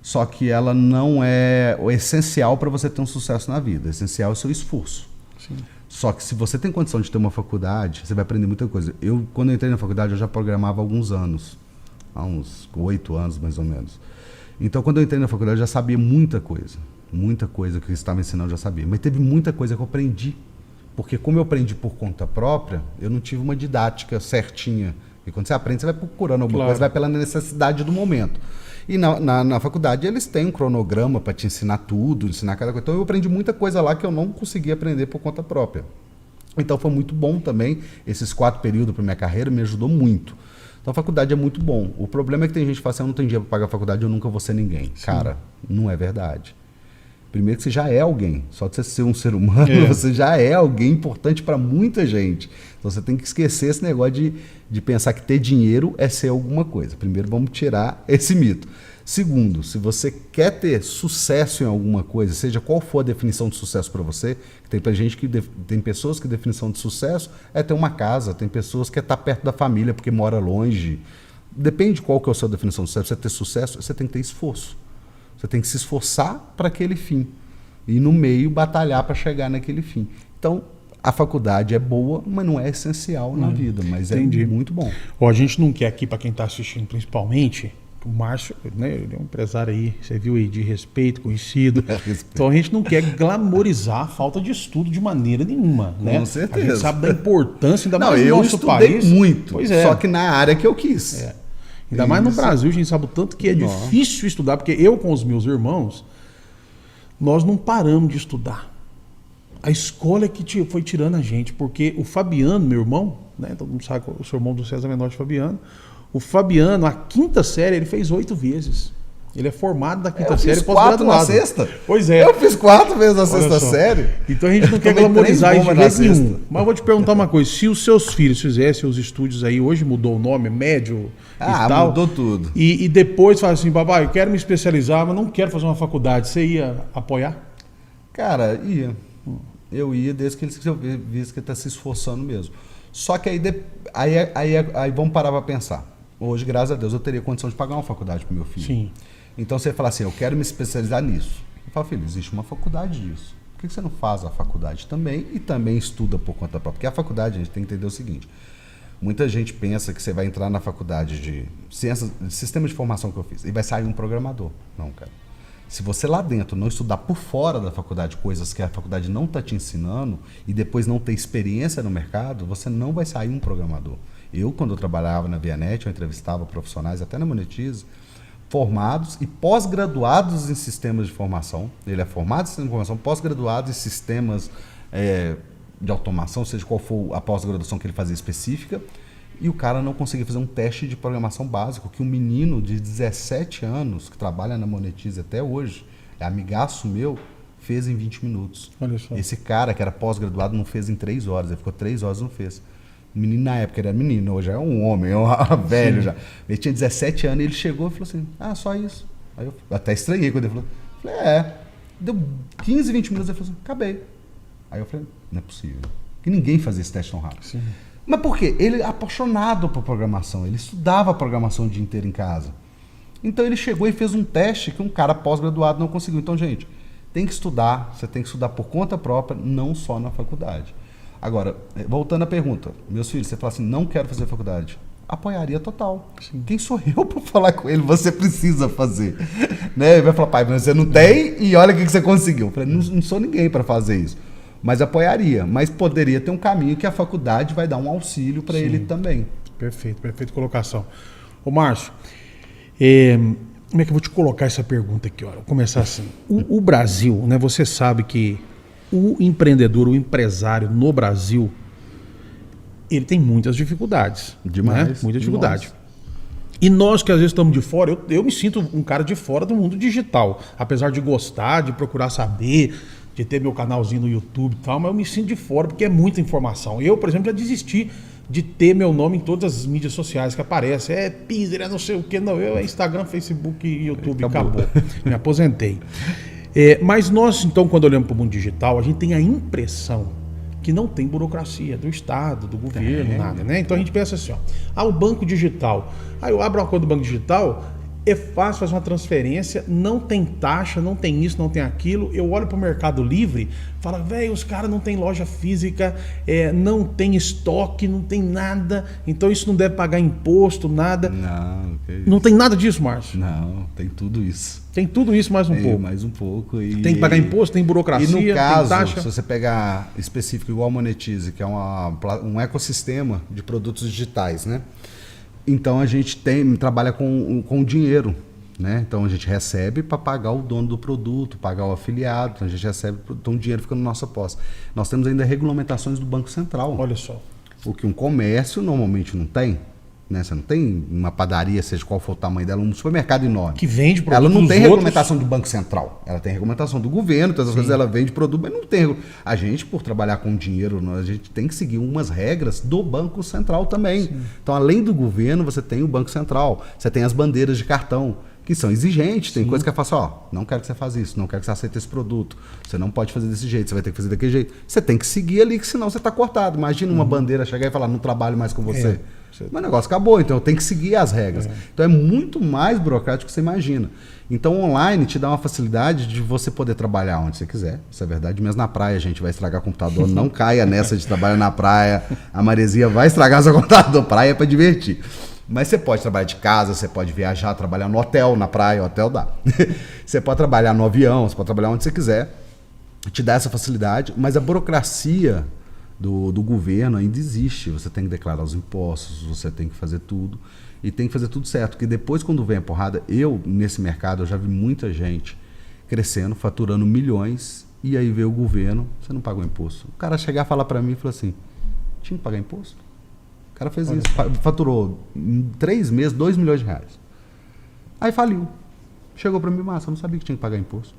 só que ela não é o essencial para você ter um sucesso na vida. O essencial é o seu esforço. Sim. Só que se você tem condição de ter uma faculdade, você vai aprender muita coisa. Quando eu entrei na faculdade, eu já programava há alguns anos. Há uns 8 anos, mais ou menos. Então, quando eu entrei na faculdade, eu já sabia muita coisa que eles estavam ensinando eu já sabia. Mas teve muita coisa que eu aprendi. Porque como eu aprendi por conta própria, eu não tive uma didática certinha. E quando você aprende, você vai procurando alguma coisa, vai pela necessidade do momento. E na faculdade eles têm um cronograma para te ensinar tudo, ensinar cada coisa. Então eu aprendi muita coisa lá que eu não conseguia aprender por conta própria. Então foi muito bom também. Esses 4 períodos para minha carreira me ajudou muito. Então a faculdade é muito bom. O problema é que tem gente que fala assim, eu não tenho dinheiro para pagar a faculdade, eu nunca vou ser ninguém. Sim. Cara, não é verdade. Primeiro que você já é alguém, só de você ser um ser humano, você já é alguém importante para muita gente. Então você tem que esquecer esse negócio de pensar que ter dinheiro é ser alguma coisa. Primeiro vamos tirar esse mito. Segundo, se você quer ter sucesso em alguma coisa, seja qual for a definição de sucesso para você, tem pessoas que definição de sucesso é ter uma casa, tem pessoas que é estar perto da família porque mora longe. Depende de qual que é a sua definição de sucesso. Você ter sucesso, você tem que ter esforço. Você tem que se esforçar para aquele fim. E no meio batalhar para chegar naquele fim. Então, a faculdade é boa, mas não é essencial na vida. Mas entendi. É muito bom. Ó, a gente não quer aqui, para quem está assistindo principalmente, o Márcio, né, ele é um empresário aí, você viu aí, de respeito, conhecido. Então a gente não quer glamorizar a falta de estudo de maneira nenhuma. Né? Com certeza. A gente sabe da importância, ainda mais no nosso país. Muito, só que na área que eu quis. Ainda mais no Brasil, a gente sabe o tanto que é difícil estudar, porque eu com os meus irmãos, nós não paramos de estudar. A escola é que foi tirando a gente, porque o Fabiano, meu irmão, né, todo mundo sabe, o seu irmão do César Menor de Fabiano, o Fabiano, a 5ª série, ele fez 8 vezes. Ele é formado da 5ª série Eu pós-graduado. fiz 4 na 6ª? Pois é. Eu fiz 4 vezes na 6ª série. Então a gente não quer glamorizar isso de jeito nenhum. Mas eu vou te perguntar uma coisa. Se os seus filhos fizessem os estúdios aí, hoje mudou o nome, médio e tal. Mudou tudo. E depois fala assim, papai, eu quero me especializar, mas não quero fazer uma faculdade. Você ia apoiar? Cara, ia. Eu ia desde que ele visse que ele está se esforçando mesmo. Só que aí vamos parar para pensar. Hoje, graças a Deus, eu teria condição de pagar uma faculdade para o meu filho. Sim. Então você fala assim, eu quero me especializar nisso. Eu falo, filho, existe uma faculdade disso. Por que você não faz a faculdade também e também estuda por conta própria? Porque a faculdade, a gente tem que entender o seguinte, muita gente pensa que você vai entrar na faculdade de ciências, de sistema de informação que eu fiz, e vai sair um programador. Não, cara. Se você lá dentro não estudar por fora da faculdade coisas que a faculdade não está te ensinando e depois não ter experiência no mercado, você não vai sair um programador. Quando eu trabalhava na Vianet, eu entrevistava profissionais, até na Monetize, formados e pós-graduados em sistemas de informação. Ele é formado em sistemas de informação, pós-graduado em sistemas de automação, seja qual for a pós-graduação que ele fazia específica, e o cara não conseguia fazer um teste de programação básico, que um menino de 17 anos, que trabalha na Monetize até hoje, é amigaço meu, fez em 20 minutos. Olha só. Esse cara que era pós-graduado não fez em 3 horas, ele ficou 3 horas e não fez. O menino na época ele era menino, hoje é um homem, é um velho. Sim. Já. Ele tinha 17 anos e ele chegou e falou assim, só isso. Aí eu até estranhei quando ele falou. Falei, deu 15, 20 minutos, ele falou assim, acabei. Aí eu falei, não é possível. Que ninguém fazia esse teste tão rápido. Sim. Mas por quê? Ele é apaixonado por programação, ele estudava programação o dia inteiro em casa. Então ele chegou e fez um teste que um cara pós-graduado não conseguiu. Então, gente, tem que estudar, você tem que estudar por conta própria, não só na faculdade. Agora, voltando à pergunta, meus filhos, você fala assim, não quero fazer faculdade. Apoiaria total. Sim. Quem sou eu para falar com ele? Você precisa fazer. Né? Ele vai falar, pai, mas você não tem e olha o que você conseguiu. Eu falei, não sou ninguém para fazer isso. Mas apoiaria. Mas poderia ter um caminho que a faculdade vai dar um auxílio para ele também. Perfeita colocação. Ô Márcio, como é que eu vou te colocar essa pergunta aqui? Ó? Vou começar assim. O Brasil, né, você sabe que o empreendedor, o empresário no Brasil, ele tem muitas dificuldades. Demais. Né? Muita dificuldade. Nossa. E nós que às vezes estamos de fora, eu me sinto um cara de fora do mundo digital. Apesar de gostar, de procurar saber, de ter meu canalzinho no YouTube e tal, mas eu me sinto de fora porque é muita informação. Eu, por exemplo, já desisti de ter meu nome em todas as mídias sociais que aparecem. É Pizer, é não sei o que, não. Eu é Instagram, Facebook e YouTube, acabou. Me aposentei. Mas nós, então, quando olhamos para o mundo digital, a gente tem a impressão que não tem burocracia do Estado, do governo, nada, né? Então a gente pensa assim, o banco digital. Aí eu abro uma conta do banco digital, É fácil fazer uma transferência, não tem taxa, não tem isso, não tem aquilo. Eu olho para o Mercado Livre, falo, velho, os caras não tem loja física, não tem estoque, não tem nada, então isso não deve pagar imposto, nada. Não, que isso. Não tem nada disso, Márcio? Não, tem tudo isso. Tem tudo isso mais um pouco. Mais um pouco. Tem que pagar imposto, tem burocracia, e no caso, tem taxa. se você pegar específico igual a Monetize, que é um ecossistema de produtos digitais, né? Então a gente trabalha com dinheiro, né? Então a gente recebe para pagar o dono do produto, pagar o afiliado, então a gente recebe, então o dinheiro fica na nossa posse. Nós temos ainda regulamentações do Banco Central. Olha só. O que um comércio normalmente não tem, né? Você não tem uma padaria, seja qual for o tamanho dela, um supermercado enorme. Que vende produtos. Ela não tem outros. regulamentação do Banco Central. Ela tem regulamentação do governo, todas as coisas ela vende produto, mas não tem. A gente, por trabalhar com dinheiro, a gente tem que seguir umas regras do Banco Central também. Sim. Então, além do governo, você tem o Banco Central, você tem as bandeiras de cartão, que são exigentes. Tem coisa que fala assim, não quero que você faça isso, não quero que você aceite esse produto, você não pode fazer desse jeito, você vai ter que fazer daquele jeito. Você tem que seguir ali, que senão você está cortado. Imagina uma bandeira chegar e falar, não trabalho mais com você. Mas o negócio acabou, então eu tenho que seguir as regras. Então é muito mais burocrático do que você imagina. Então online te dá uma facilidade de você poder trabalhar onde você quiser. Isso é verdade, mesmo na praia a gente vai estragar o computador. Não caia nessa de trabalhar na praia. A maresia vai estragar seu computador. Praia é para divertir. Mas você pode trabalhar de casa, você pode viajar, trabalhar no hotel, na praia, hotel dá. Você pode trabalhar no avião, você pode trabalhar onde você quiser. Te dá essa facilidade, mas a burocracia do governo ainda existe. Você tem que declarar os impostos, você tem que fazer tudo. E tem que fazer tudo certo, porque depois quando vem a porrada, nesse mercado, eu já vi muita gente crescendo, faturando milhões, e aí veio o governo, você não pagou imposto. O cara chegar e falar para mim e falou assim, tinha que pagar imposto? O cara fez isso, faturou em 3 meses, 2 milhões de reais. Aí faliu. Chegou para mim, Márcio, eu não sabia que tinha que pagar imposto.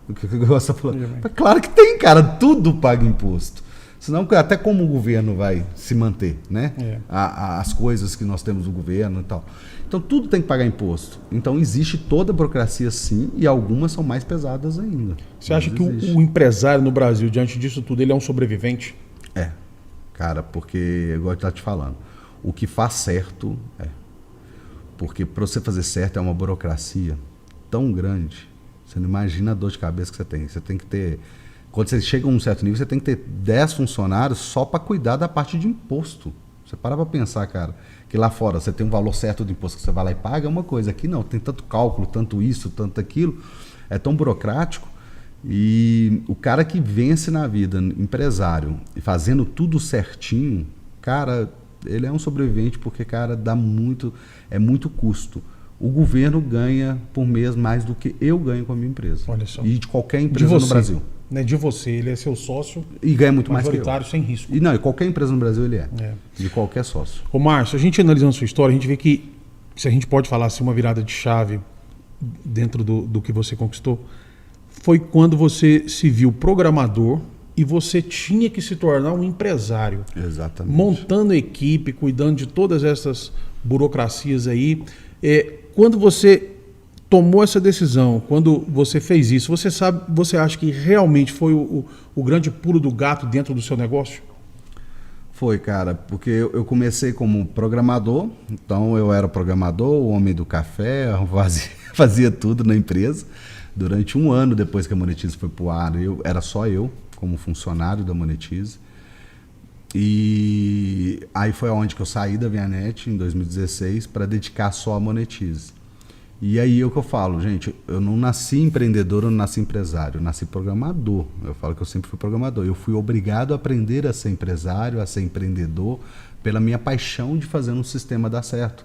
O que você falou? Claro que tem, cara, tudo paga imposto. Senão, até como o governo vai se manter, né? As coisas que nós temos do governo e tal. Então, tudo tem que pagar imposto. Então, existe toda a burocracia, sim, e algumas são mais pesadas ainda. Você acha que o empresário no Brasil, diante disso tudo, ele é um sobrevivente? Cara, porque, igual eu estava te falando, o que faz certo Porque para você fazer certo é uma burocracia tão grande, você não imagina a dor de cabeça que você tem. Você tem que ter... Quando você chega a um certo nível, você tem que ter 10 funcionários só para cuidar da parte de imposto. Você para pensar, cara, que lá fora você tem um valor certo de imposto que você vai lá e paga, é uma coisa. Aqui não, tem tanto cálculo, tanto isso, tanto aquilo. É tão burocrático. E o cara que vence na vida, empresário, e fazendo tudo certinho, cara, ele é um sobrevivente porque, cara, é muito custo. O governo ganha por mês mais do que eu ganho com a minha empresa. Olha só. E de qualquer empresa no Brasil. Né, de você, ele é seu sócio e ganha muito mais que eu. Majoritário, sem risco. E qualquer empresa no Brasil ele é. De qualquer sócio. Ô Márcio, a gente analisando sua história, a gente vê que, se a gente pode falar assim, uma virada de chave dentro do que você conquistou, foi quando você se viu programador e você tinha que se tornar um empresário. Exatamente. Montando equipe, cuidando de todas essas burocracias aí. Quando você tomou essa decisão, quando você fez isso, você acha que realmente foi o grande pulo do gato dentro do seu negócio? Foi, cara, porque eu comecei como programador, então eu era programador, o homem do café, fazia tudo na empresa. Durante 1 ano depois que a Monetize foi pro ar, era só eu como funcionário da Monetize. E aí foi onde que eu saí da Vianet em 2016 para dedicar só a Monetize. E aí é o que eu falo, gente, eu não nasci empreendedor, eu não nasci empresário, eu nasci programador. Eu falo que eu sempre fui programador. Eu fui obrigado a aprender a ser empresário, a ser empreendedor, pela minha paixão de fazer um sistema dar certo.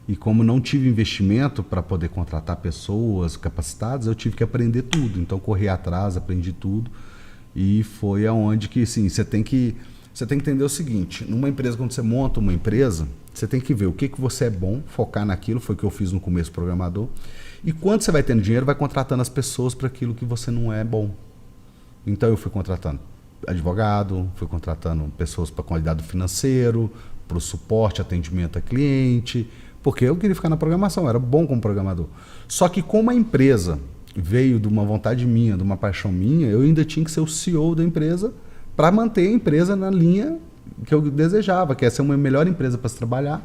E como não tive investimento para poder contratar pessoas capacitadas, eu tive que aprender tudo. Então corri atrás, aprendi tudo. E foi aonde que, assim, você tem que entender o seguinte, numa empresa, quando você monta uma empresa, você tem que ver o que você é bom, focar naquilo, foi o que eu fiz no começo programador, e quando você vai tendo dinheiro, vai contratando as pessoas para aquilo que você não é bom. Então eu fui contratando advogado, fui contratando pessoas para cuidado financeiro, para o suporte, atendimento a cliente, porque eu queria ficar na programação, eu era bom como programador. Só que como a empresa veio de uma vontade minha, de uma paixão minha, eu ainda tinha que ser o CEO da empresa para manter a empresa na linha que eu desejava, que é ser uma melhor empresa para se trabalhar,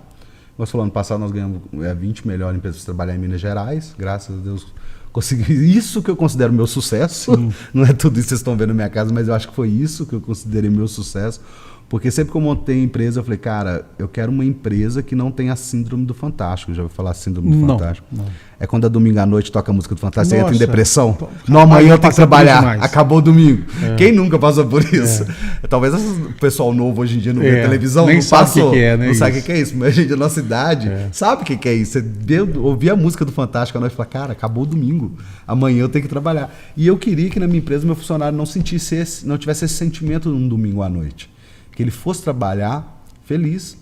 Nós falando, ano passado nós ganhamos 20 melhores empresas para trabalhar em Minas Gerais. Graças a Deus consegui isso que eu considero meu sucesso. Sim. Não é tudo isso que vocês estão vendo na minha casa, mas eu acho que foi isso que eu considerei meu sucesso. Porque sempre que eu montei a empresa, eu falei, cara, eu quero uma empresa que não tenha a síndrome do Fantástico. Já ouviu falar síndrome do Fantástico? Não. É quando é domingo à noite toca a música do Fantástico, você entra em depressão. Não, amanhã eu tenho que trabalhar. Acabou o domingo. Quem nunca passou por isso? Talvez o pessoal novo hoje em dia não vê televisão, nem não sabe passou. Que é, né, não sabe o que é isso. Mas a gente da nossa idade sabe o que é isso. Você ouvia a música do Fantástico à noite e fala, cara, acabou o domingo. Amanhã eu tenho que trabalhar. E eu queria que na minha empresa meu funcionário não tivesse esse sentimento num domingo à noite. Que ele fosse trabalhar feliz.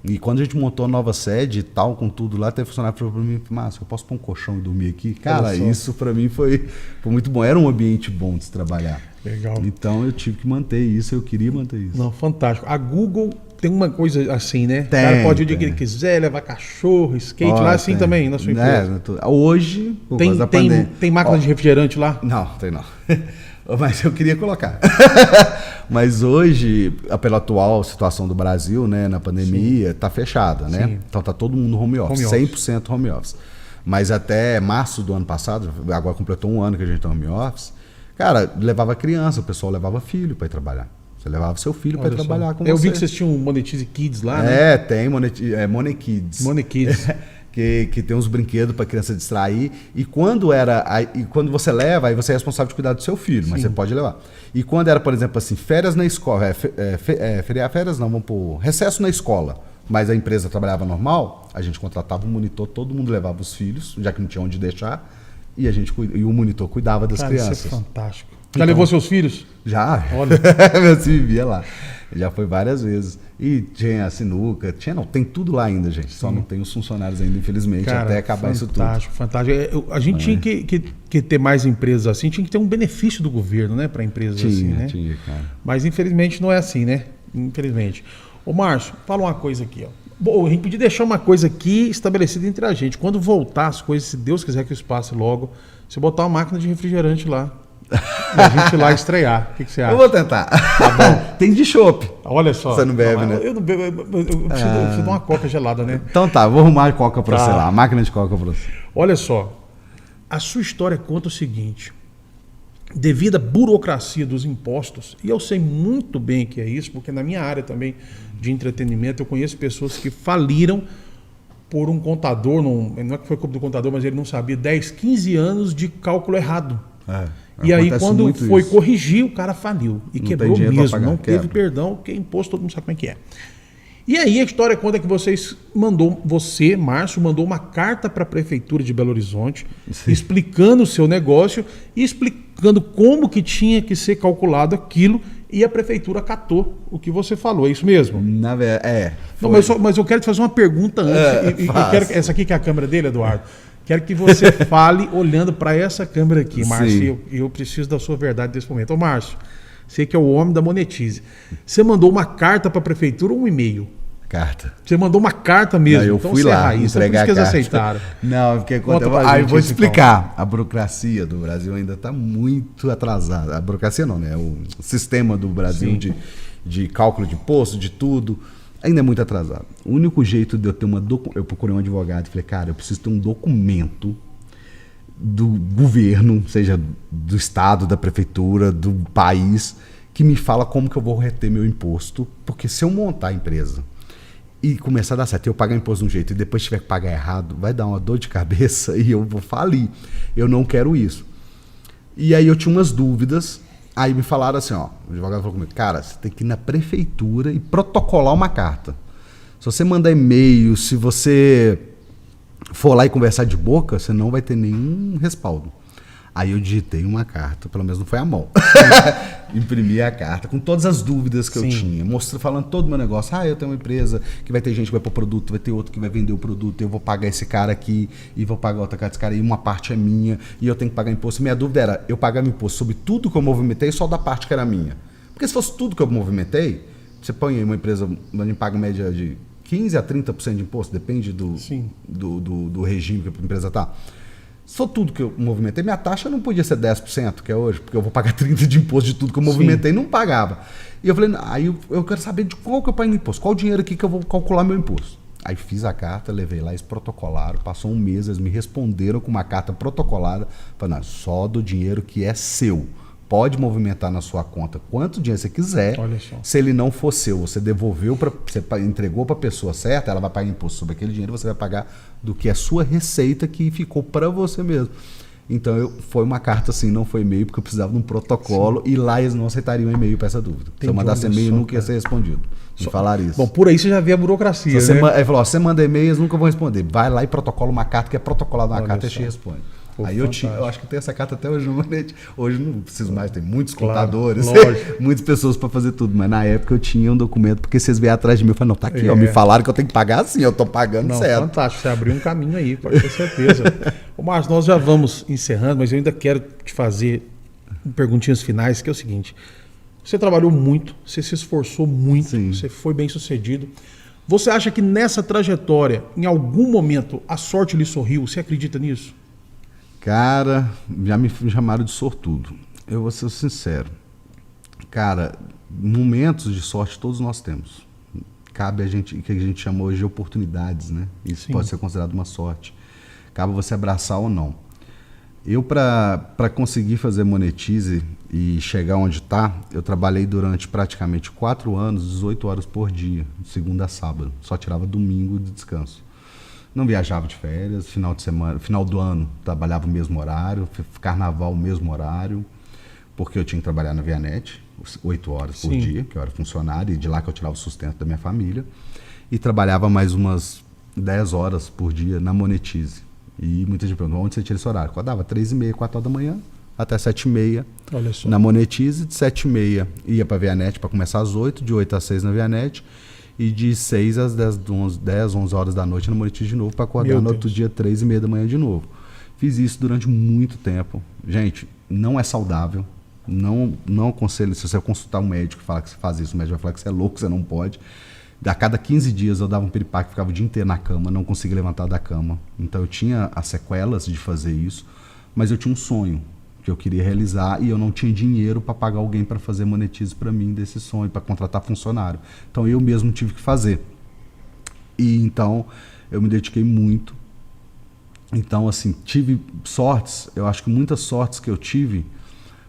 E quando a gente montou a nova sede e tal, com tudo lá, teve funcionário que falou pra mim, Márcio, eu posso pôr um colchão e dormir aqui? Cara, isso pra mim foi muito bom. Era um ambiente bom de se trabalhar. Legal. Então eu tive que manter isso, eu queria manter isso. Não, fantástico. A Google tem uma coisa assim, né? O cara pode ir o dia que ele quiser, levar cachorro, skate, lá assim também, na sua empresa. Hoje, tem máquina de refrigerante lá? Não, tem não. Mas eu queria colocar. Mas hoje, pela atual situação do Brasil, né, na pandemia, está fechada, né? Sim. Então tá todo mundo home office, 100% home office. Mas até março do ano passado, agora completou um ano que a gente tá home office, cara, levava criança, o pessoal levava filho para ir trabalhar. Você levava seu filho para ir trabalhar com você. Eu vi que vocês tinham um Monetize Kids lá, né? Tem Money Kids. Money Kids. Que tem uns brinquedos para a criança distrair. E quando você leva, aí você é responsável de cuidar do seu filho, mas você pode levar. E quando era, por exemplo, assim, férias na escola, férias não, vamos pôr recesso na escola, mas a empresa trabalhava normal, a gente contratava um monitor, todo mundo levava os filhos, já que não tinha onde deixar, e o monitor cuidava das crianças. Isso é fantástico. Já levou seus filhos? Já. Olha. Meu filho vivia lá. Já foi várias vezes. E tinha a sinuca, tem tudo lá ainda, gente. Só não tem os funcionários ainda, infelizmente, cara, até acabar isso tudo. Fantástico. A gente tinha que ter mais empresas assim, tinha que ter um benefício do governo, né, para empresas assim, né? Tinha, cara. Mas infelizmente não é assim, né? Infelizmente. Ô Márcio, fala uma coisa aqui, ó. Bom, a gente podia deixar uma coisa aqui estabelecida entre a gente. Quando voltar as coisas, se Deus quiser que isso passe logo, você botar uma máquina de refrigerante lá. E a gente ir lá estrear. O que você acha? Eu vou tentar. Tá bom. Tem de chopp. Olha só. Você não bebe, né? Eu não bebo. Eu preciso de uma coca gelada, né? Então tá, vou arrumar a coca pra você lá. A máquina de coca pra você. Olha só. A sua história conta o seguinte. Devido à burocracia dos impostos, e eu sei muito bem que é isso, porque na minha área também de entretenimento, eu conheço pessoas que faliram por um contador, não é que foi culpa do contador, mas ele não sabia, 10, 15 anos de cálculo errado. E aí, quando foi corrigir, o cara faliu. E não quebrou mesmo. Não teve perdão, porque imposto todo mundo sabe como é que é. E aí, a história conta que você, Márcio, mandou uma carta para a Prefeitura de Belo Horizonte, explicando o seu negócio e explicando como que tinha que ser calculado aquilo. E a Prefeitura acatou o que você falou. É isso mesmo? Na verdade, Não, mas eu quero te fazer uma pergunta antes. Essa aqui que é a câmera dele, Eduardo. Quero que você fale olhando para essa câmera aqui, Márcio. E eu preciso da sua verdade nesse momento. Ô, Márcio, você que é o homem da Monetize. Você mandou uma carta para a prefeitura ou um e-mail? Carta. Você mandou uma carta mesmo. Não, eu fui lá entregar a carta. Aceitaram. Não, porque eu vou te explicar. A burocracia do Brasil ainda está muito atrasada. A burocracia não, né? O sistema do Brasil de cálculo de imposto, de tudo, ainda é muito atrasado. O único jeito de eu ter eu procurei um advogado e falei, cara, eu preciso ter um documento do governo, seja do estado, da prefeitura, do país, que me fala como que eu vou reter meu imposto, porque se eu montar a empresa e começar a dar certo, eu pagar imposto de um jeito e depois tiver que pagar errado, vai dar uma dor de cabeça e eu vou falir. Eu não quero isso. E aí eu tinha umas dúvidas. Aí me falaram assim, ó, o advogado falou comigo, cara, você tem que ir na prefeitura e protocolar uma carta. Se você mandar e-mail, se você for lá e conversar de boca, você não vai ter nenhum respaldo. Aí eu digitei uma carta, pelo menos não foi à mão. Imprimi a carta com todas as dúvidas que eu tinha, falando todo o meu negócio. Eu tenho uma empresa que vai ter gente que vai pôr produto, vai ter outro que vai vender o produto, eu vou pagar esse cara aqui e vou pagar outra cara desse cara, e uma parte é minha e eu tenho que pagar imposto. Minha dúvida era, eu pagava imposto sobre tudo que eu movimentei, só da parte que era minha. Porque se fosse tudo que eu movimentei, você põe aí uma empresa, a gente paga média de 15% a 30% de imposto, depende do regime que a empresa está. Se for tudo que eu movimentei, minha taxa não podia ser 10%, que é hoje, porque eu vou pagar 30% de imposto de tudo que eu movimentei, não pagava. E eu falei, aí eu quero saber de qual que eu pago imposto, qual o dinheiro aqui que eu vou calcular meu imposto. Aí fiz a carta, levei lá, eles protocolaram, passou um mês, eles me responderam com uma carta protocolada, falando, só do dinheiro que é seu. Pode movimentar na sua conta quanto dinheiro você quiser. Olha só. Se ele não for seu, você devolveu, você entregou para a pessoa certa, ela vai pagar imposto sobre aquele dinheiro, você vai pagar do que é sua receita que ficou para você mesmo. Então, foi uma carta assim, não foi e-mail, porque eu precisava de um protocolo. Sim. E lá eles não aceitariam e-mail para essa dúvida. Entendi, se eu mandasse e-mail, nunca ia ser respondido. Me falaram isso. Bom, por aí você já vê a burocracia, né? Ele falou, você manda e-mail, eles nunca vão responder. Vai lá e protocola uma carta, que é protocolada uma carta, e te responde. Pô, aí eu acho que tem essa carta até hoje no Monete. Hoje não preciso mais, tem muitos contadores, muitas pessoas para fazer tudo. Mas na época eu tinha um documento, porque vocês vieram atrás de mim, eu falei, não, tá aqui, ó, me falaram que eu tenho que pagar assim, eu tô pagando certo. Fantástico, você abriu um caminho aí, pode ter certeza. Ô Márcio, nós já vamos encerrando, mas eu ainda quero te fazer perguntinhas finais, que é o seguinte, você trabalhou muito, você se esforçou muito, sim, você foi bem sucedido. Você acha que nessa trajetória, em algum momento, a sorte lhe sorriu? Você acredita nisso? Cara, já me chamaram de sortudo. Eu vou ser sincero. Cara, momentos de sorte todos nós temos. Cabe a gente, que a gente chama hoje de oportunidades, né? Isso, sim, pode ser considerado uma sorte. Cabe você abraçar ou não. Eu, para conseguir fazer Monetize e chegar onde está, eu trabalhei durante praticamente 4 anos, 18 horas por dia, de segunda a sábado. Só tirava domingo de descanso. Não viajava de férias, final de semana, final do ano trabalhava o mesmo horário, carnaval o mesmo horário, porque eu tinha que trabalhar na Vianet, 8 horas por, sim, dia, que eu era funcionário, e de lá que eu tirava o sustento da minha família, e trabalhava mais umas 10 horas por dia na Monetize. E muita gente perguntou, onde você tira esse horário? Eu dava 3h30, 4 horas da manhã, até 7h30 na Monetize, de 7h30 ia para a Vianet para começar às 8, de 8 às 6 na Vianet, e de 6 às 11 horas da noite na Monetize de novo, para acordar no outro dia 3h30 da manhã de novo. Fiz isso durante muito tempo. Gente, não é saudável. Não aconselho, se você consultar um médico e falar que você faz isso, o médico vai falar que você é louco, você não pode. A cada 15 dias eu dava um piripaque, ficava o dia inteiro na cama, não conseguia levantar da cama. Então eu tinha as sequelas de fazer isso, mas eu tinha um sonho que eu queria realizar e eu não tinha dinheiro para pagar alguém para fazer Monetize para mim desse sonho, para contratar funcionário. Então eu mesmo tive que fazer. E então eu me dediquei muito. Então assim, tive sortes, eu acho que muitas sortes que eu tive,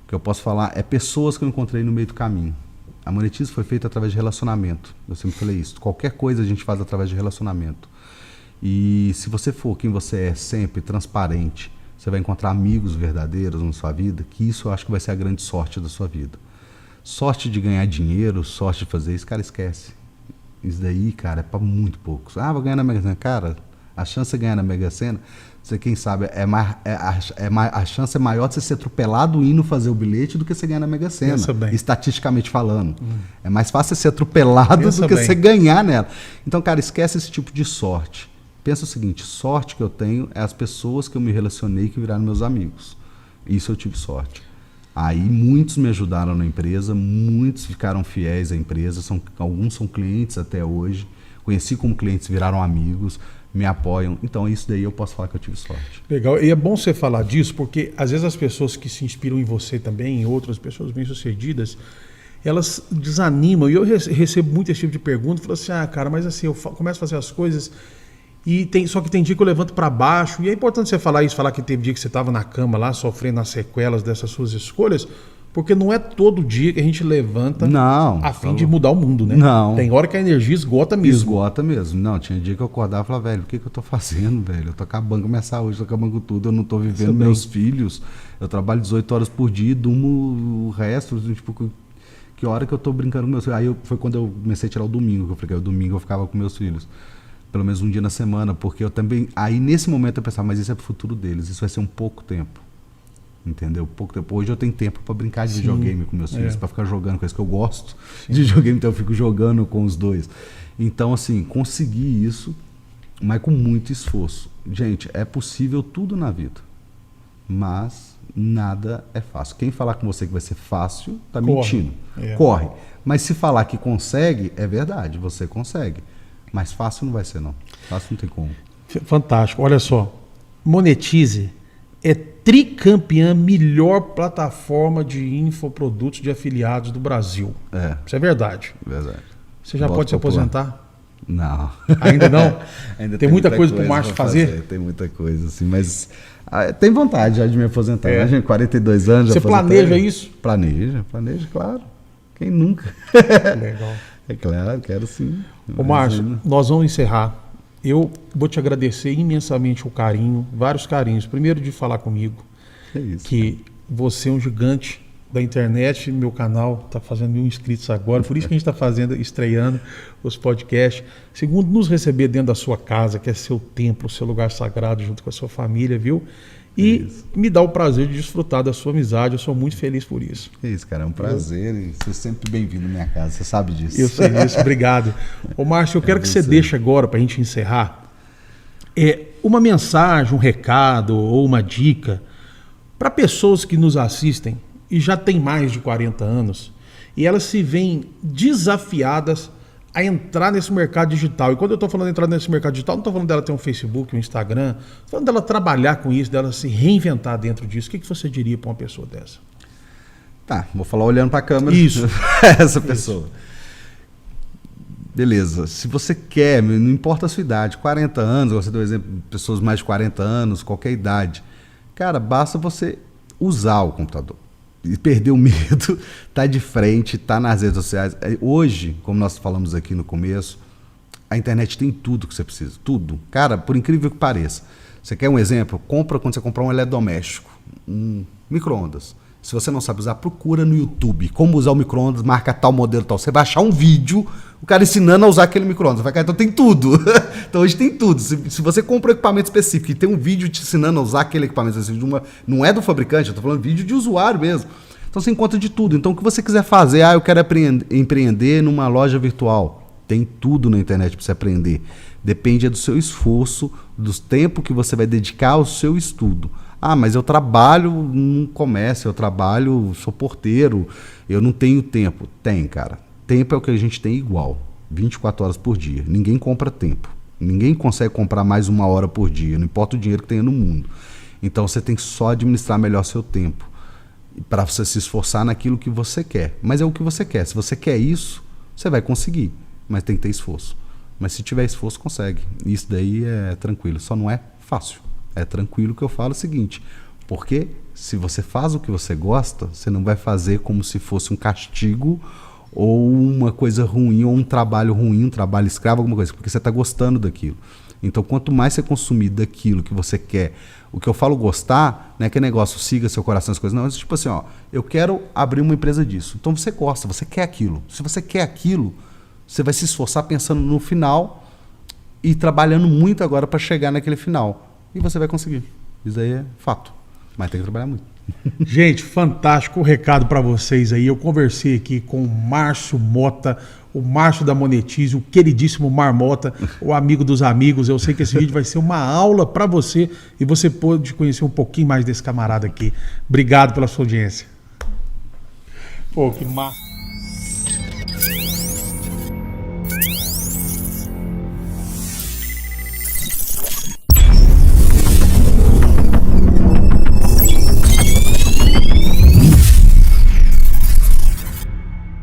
que eu posso falar, é pessoas que eu encontrei no meio do caminho. A Monetize foi feita através de relacionamento. Eu sempre falei isso. Qualquer coisa a gente faz através de relacionamento. E se você for quem você é, sempre transparente, você vai encontrar amigos verdadeiros na sua vida, que isso eu acho que vai ser a grande sorte da sua vida. Sorte de ganhar dinheiro, sorte de fazer isso, cara, esquece. Isso daí, cara, é para muito poucos. Ah, vou ganhar na Mega Sena. Cara, a chance de ganhar na Mega Sena, você, quem sabe, a chance é maior de você ser atropelado indo fazer o bilhete do que você ganhar na Mega Sena, estatisticamente falando. É mais fácil você ser atropelado do que você ganhar nela. Então, cara, esquece esse tipo de sorte. Pensa o seguinte, sorte que eu tenho é as pessoas que eu me relacionei que viraram meus amigos. Isso eu tive sorte. Aí muitos me ajudaram na empresa, muitos ficaram fiéis à empresa, alguns são clientes até hoje. Conheci como clientes, viraram amigos, me apoiam. Então isso daí eu posso falar que eu tive sorte. Legal. E é bom você falar disso, porque às vezes as pessoas que se inspiram em você também, em outras pessoas bem-sucedidas, elas desanimam. E eu recebo muito esse tipo de pergunta, falo assim, cara, mas assim, eu começo a fazer as coisas... só que tem dia que eu levanto para baixo, e é importante você falar isso, falar que teve dia que você estava na cama lá, sofrendo as sequelas dessas suas escolhas, porque não é todo dia que a gente levanta a fim de mudar o mundo, né? Não. Tem hora que a energia esgota mesmo. Esgota mesmo. Não, tinha dia que eu acordava e falava, velho, o que eu tô fazendo, velho? Eu tô acabando com a minha saúde, tô acabando com tudo, eu não tô vivendo meus filhos, eu trabalho 18 horas por dia, durmo o resto, tipo, que hora que eu tô brincando com meus filhos? Aí foi quando eu comecei a tirar o domingo, que eu falei que o domingo eu ficava com meus filhos. Pelo menos um dia na semana, porque eu também... Aí nesse momento eu pensava, mas isso é pro futuro deles, isso vai ser um pouco tempo. Entendeu? Pouco tempo. Hoje eu tenho tempo para brincar de videogame com meus filhos, para ficar jogando com eles que eu gosto de videogame, então eu fico jogando com os dois. Então, assim, consegui isso, mas com muito esforço. Gente, é possível tudo na vida, mas nada é fácil. Quem falar com você que vai ser fácil, tá mentindo. Corre. Mas se falar que consegue, é verdade, você consegue. Mas fácil não vai ser, não. Fácil não tem como. Fantástico. Olha só. Monetize é tricampeã melhor plataforma de infoprodutos de afiliados do Brasil. Isso é verdade. Verdade. Você já pode se aposentar? Não. Ainda não? Ainda tem muita coisa para o Márcio fazer? Tem muita coisa, assim, mas tem vontade já de me aposentar. Né, gente? 42 anos. Você planeja isso? Planeja, claro. Quem nunca? Legal. É claro, quero sim. Ô Márcio, nós vamos encerrar. Eu vou te agradecer imensamente o carinho, vários carinhos. Primeiro de falar comigo, que você é um gigante da internet, meu canal está fazendo 1000 inscritos agora, por isso que a gente está estreando os podcasts. Segundo, nos receber dentro da sua casa, que é seu templo, seu lugar sagrado, junto com a sua família, viu? E me dá o prazer de desfrutar da sua amizade, eu sou muito feliz por isso. É isso, cara, é um prazer e você é sempre bem-vindo na minha casa, você sabe disso. Eu sei disso, obrigado. Ô Márcio, eu quero que você deixe agora, para a gente encerrar, uma mensagem, um recado ou uma dica para pessoas que nos assistem e já têm mais de 40 anos e elas se veem desafiadas a entrar nesse mercado digital. E quando eu estou falando de entrar nesse mercado digital, não estou falando dela ter um Facebook, um Instagram, estou falando dela trabalhar com isso, dela se reinventar dentro disso. O que você diria para uma pessoa dessa? Tá, vou falar olhando para a câmera. Isso. Essa pessoa. Isso. Beleza, se você quer, não importa a sua idade, 40 anos, você deu exemplo de pessoas mais de 40 anos, qualquer idade, cara, basta você usar o computador e perder o medo, tá de frente, tá nas redes sociais. Hoje, como nós falamos aqui no começo, a internet tem tudo que você precisa, tudo. Cara, por incrível que pareça, você quer um exemplo? Quando você comprar um eletrodoméstico, um micro-ondas. Se você não sabe usar, procura no YouTube como usar o micro-ondas, marca tal modelo tal. Você vai achar um vídeo, o cara ensinando a usar aquele micro-ondas. Vai cair, então tem tudo. Então hoje tem tudo. Se você compra um equipamento específico e tem um vídeo te ensinando a usar aquele equipamento específico, não é do fabricante, eu estou falando vídeo de usuário mesmo. Então você encontra de tudo. Então o que você quiser fazer, eu quero empreender numa loja virtual. Tem tudo na internet para você aprender. Depende do seu esforço, do tempo que você vai dedicar ao seu estudo. Mas eu trabalho num comércio, sou porteiro, eu não tenho tempo. Tem, cara. Tempo é o que a gente tem igual, 24 horas por dia. Ninguém compra tempo. Ninguém consegue comprar mais 1 hora por dia, não importa o dinheiro que tenha no mundo. Então você tem que só administrar melhor seu tempo, para você se esforçar naquilo que você quer. Mas é o que você quer. Se você quer isso, você vai conseguir, mas tem que ter esforço. Mas se tiver esforço, consegue. Isso daí é tranquilo, só não é fácil. É tranquilo que eu falo o seguinte, porque se você faz o que você gosta, você não vai fazer como se fosse um castigo ou uma coisa ruim, ou um trabalho ruim, um trabalho escravo, alguma coisa, porque você está gostando daquilo. Então, quanto mais você consumir daquilo que você quer, o que eu falo gostar, não é que negócio siga seu coração, as coisas, não, é tipo assim, eu quero abrir uma empresa disso. Então você gosta, você quer aquilo. Se você quer aquilo, você vai se esforçar pensando no final e trabalhando muito agora para chegar naquele final. E você vai conseguir. Isso aí é fato. Mas tem que trabalhar muito. Gente, fantástico o recado para vocês aí. Eu conversei aqui com o Márcio Mota, o Márcio da Monetize, o queridíssimo Marmota, o amigo dos amigos. Eu sei que esse vídeo vai ser uma aula para você e você pode conhecer um pouquinho mais desse camarada aqui. Obrigado pela sua audiência. Pô, que massa.